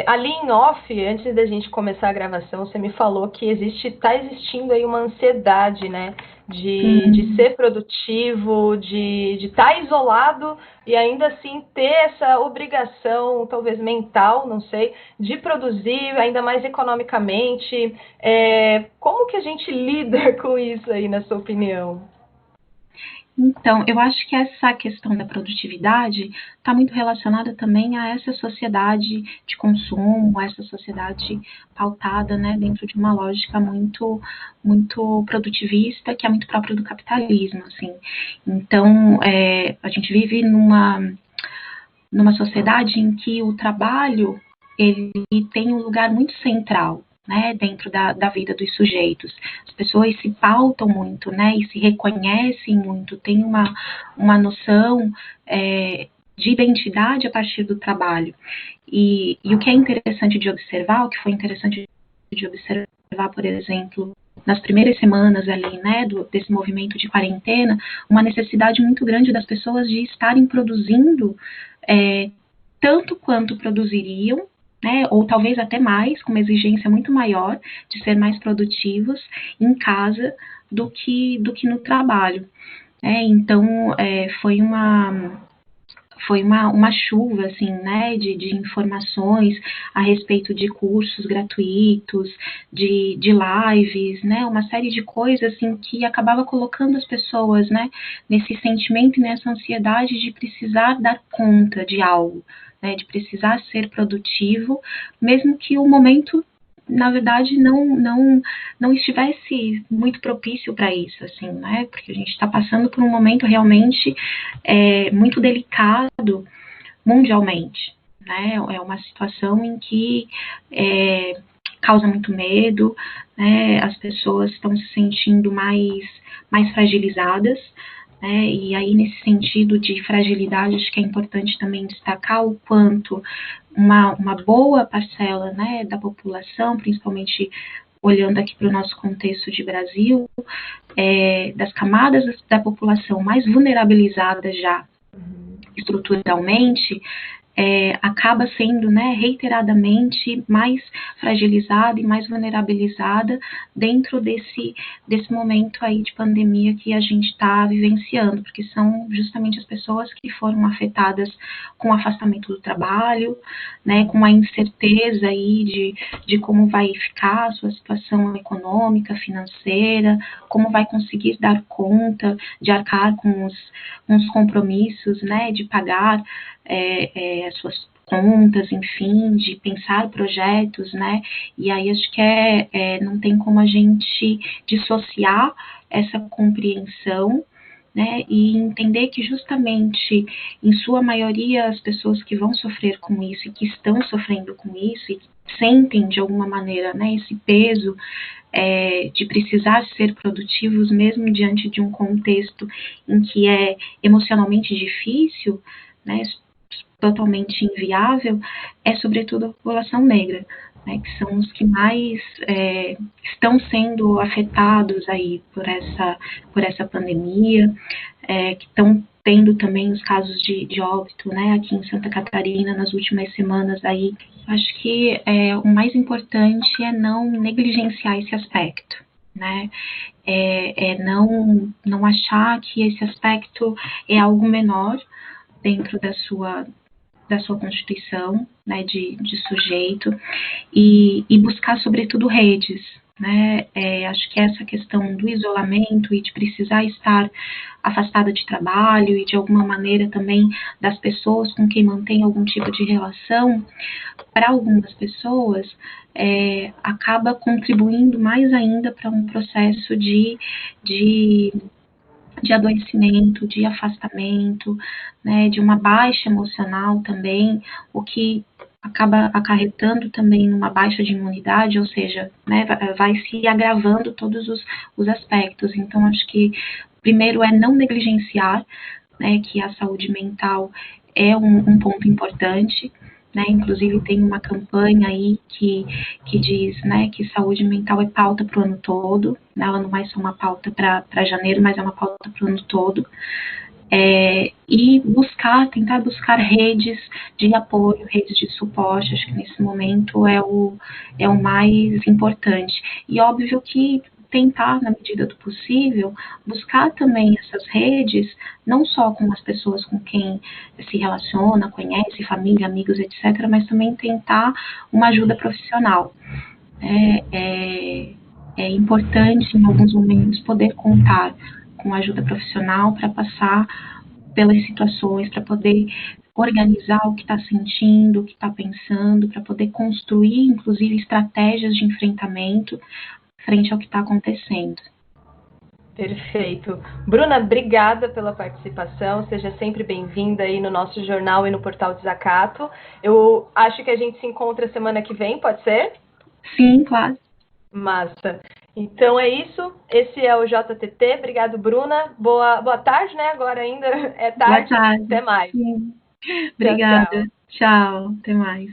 Ali em off, antes da gente começar a gravação, você me falou que está existindo aí uma ansiedade, né, de ser produtivo, de estar isolado e ainda assim ter essa obrigação, talvez mental, não sei, de produzir ainda mais economicamente. Como que a gente lida com isso aí, na sua opinião? Então, eu acho que essa questão da produtividade está muito relacionada também a essa sociedade de consumo, a essa sociedade pautada, né, dentro de uma lógica muito, muito produtivista, que é muito própria do capitalismo, assim. Então, a gente vive numa sociedade em que o trabalho ele tem um lugar muito central, né, dentro da vida dos sujeitos. As pessoas se pautam muito, né, e se reconhecem muito, tem uma noção de identidade a partir do trabalho. E o que é interessante de observar, o que foi interessante de observar, por exemplo, nas primeiras semanas ali, né, desse movimento de quarentena, uma necessidade muito grande das pessoas de estarem produzindo tanto quanto produziriam, né, ou talvez até mais, com uma exigência muito maior de ser mais produtivos em casa do que no trabalho. Então, foi uma chuva, assim, né, de informações a respeito de cursos gratuitos, de lives, né, uma série de coisas, assim, que acabava colocando as pessoas, né, nesse sentimento e nessa ansiedade de precisar dar conta de algo, né, de precisar ser produtivo, mesmo que o momento, na verdade, não estivesse muito propício para isso, assim, né, porque a gente está passando por um momento realmente muito delicado mundialmente, né, é uma situação em que causa muito medo, né, as pessoas estão se sentindo mais fragilizadas, né, e aí nesse sentido de fragilidade, acho que é importante também destacar o quanto uma boa parcela, né, da população, principalmente olhando aqui para o nosso contexto de Brasil, das camadas da população mais vulnerabilizadas já estruturalmente, acaba sendo, né, reiteradamente mais fragilizada e mais vulnerabilizada dentro desse momento aí de pandemia que a gente está vivenciando, porque são justamente as pessoas que foram afetadas com o afastamento do trabalho, né, com a incerteza aí de como vai ficar a sua situação econômica, financeira, como vai conseguir dar conta de arcar com os compromissos, né, de pagar as suas contas, enfim, de pensar projetos, né, e aí acho que não tem como a gente dissociar essa compreensão, né, e entender que justamente, em sua maioria, as pessoas que vão sofrer com isso e que estão sofrendo com isso e sentem de alguma maneira, né, esse peso de precisar ser produtivos mesmo diante de um contexto em que é emocionalmente difícil, né, totalmente inviável, é sobretudo a população negra, né, que são os que mais estão sendo afetados aí por essa pandemia, que estão tendo também os casos de óbito, né, aqui em Santa Catarina nas últimas semanas aí. Acho que o mais importante é não negligenciar esse aspecto, né, não achar que esse aspecto é algo menor dentro da sua constituição, né, de sujeito, e buscar, sobretudo, redes, né, acho que essa questão do isolamento e de precisar estar afastada de trabalho e, de alguma maneira, também das pessoas com quem mantém algum tipo de relação, para algumas pessoas, acaba contribuindo mais ainda para um processo de adoecimento, de afastamento, né, de uma baixa emocional também, o que acaba acarretando também numa baixa de imunidade, ou seja, né, vai se agravando todos os aspectos. Então, acho que primeiro é não negligenciar, né, que a saúde mental é um ponto importante, né, inclusive tem uma campanha aí que diz, né, que saúde mental é pauta para o ano todo, né, ela não é só uma pauta para janeiro, mas é uma pauta para o ano todo, e tentar buscar redes de apoio, redes de suporte. Acho que nesse momento é o mais importante, e óbvio que tentar, na medida do possível, buscar também essas redes, não só com as pessoas com quem se relaciona, conhece, família, amigos, etc., mas também tentar uma ajuda profissional. É importante, em alguns momentos, poder contar com ajuda profissional para passar pelas situações, para poder organizar o que está sentindo, o que está pensando, para poder construir, inclusive, estratégias de enfrentamento frente ao que está acontecendo. Perfeito. Bruna, obrigada pela participação, seja sempre bem-vinda aí no nosso jornal e no Portal Desacato. Eu acho que a gente se encontra semana que vem, pode ser? Sim, claro. Massa. Então é isso, esse é o JTT, obrigado, Bruna. Boa tarde, né? Agora ainda é tarde. Boa tarde. Até mais. Sim. Obrigada. Tchau, até mais.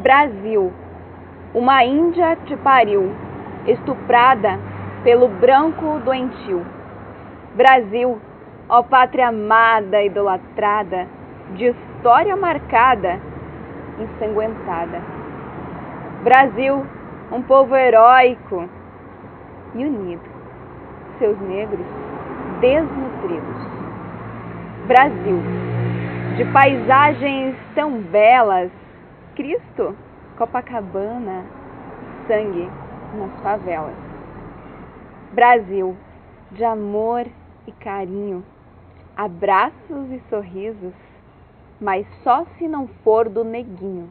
Brasil. Uma índia te pariu, estuprada pelo branco doentio. Brasil, ó pátria amada, idolatrada, de história marcada, ensanguentada. Brasil, um povo heróico e unido, seus negros desnutridos. Brasil, de paisagens tão belas, Cristo, Copacabana, sangue nas favelas. Brasil, de amor e carinho, abraços e sorrisos, mas só se não for do neguinho.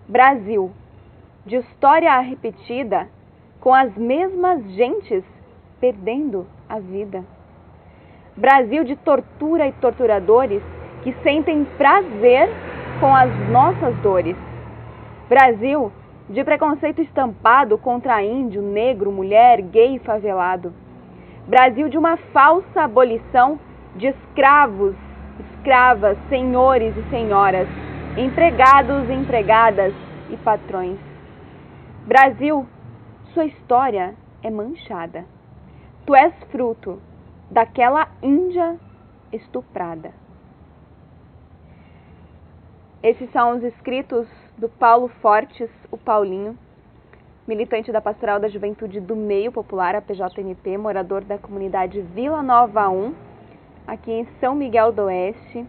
Brasil, de história repetida, com as mesmas gentes perdendo a vida. Brasil de tortura e torturadores que sentem prazer com as nossas dores. Brasil de preconceito estampado contra índio, negro, mulher, gay e favelado. Brasil de uma falsa abolição de escravos, escravas, senhores e senhoras, empregados, empregadas e patrões. Brasil, sua história é manchada. Tu és fruto daquela Índia estuprada. Esses são os escritos do Paulo Fortes, o Paulinho, militante da Pastoral da Juventude do Meio Popular, a PJMP, morador da comunidade Vila Nova 1, aqui em São Miguel do Oeste.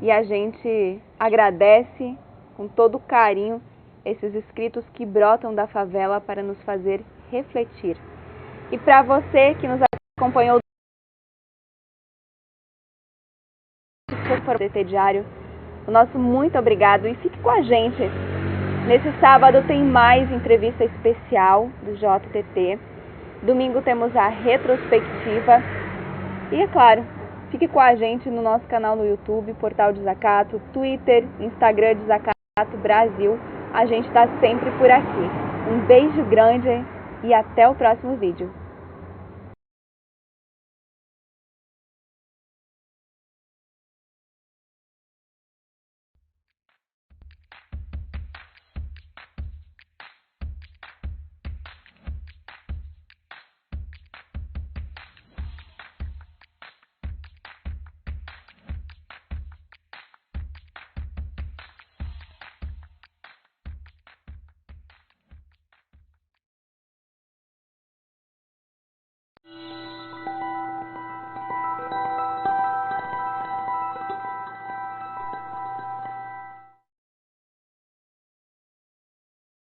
E a gente agradece com todo carinho esses escritos que brotam da favela para nos fazer refletir. E para você que nos acompanhou do DT Diário, o nosso muito obrigado e fique com a gente. Nesse sábado tem mais entrevista especial do JTT. Domingo temos a retrospectiva. E é claro, fique com a gente no nosso canal no YouTube, Portal Desacato, Twitter, Instagram Desacato Brasil. A gente está sempre por aqui. Um beijo grande e até o próximo vídeo.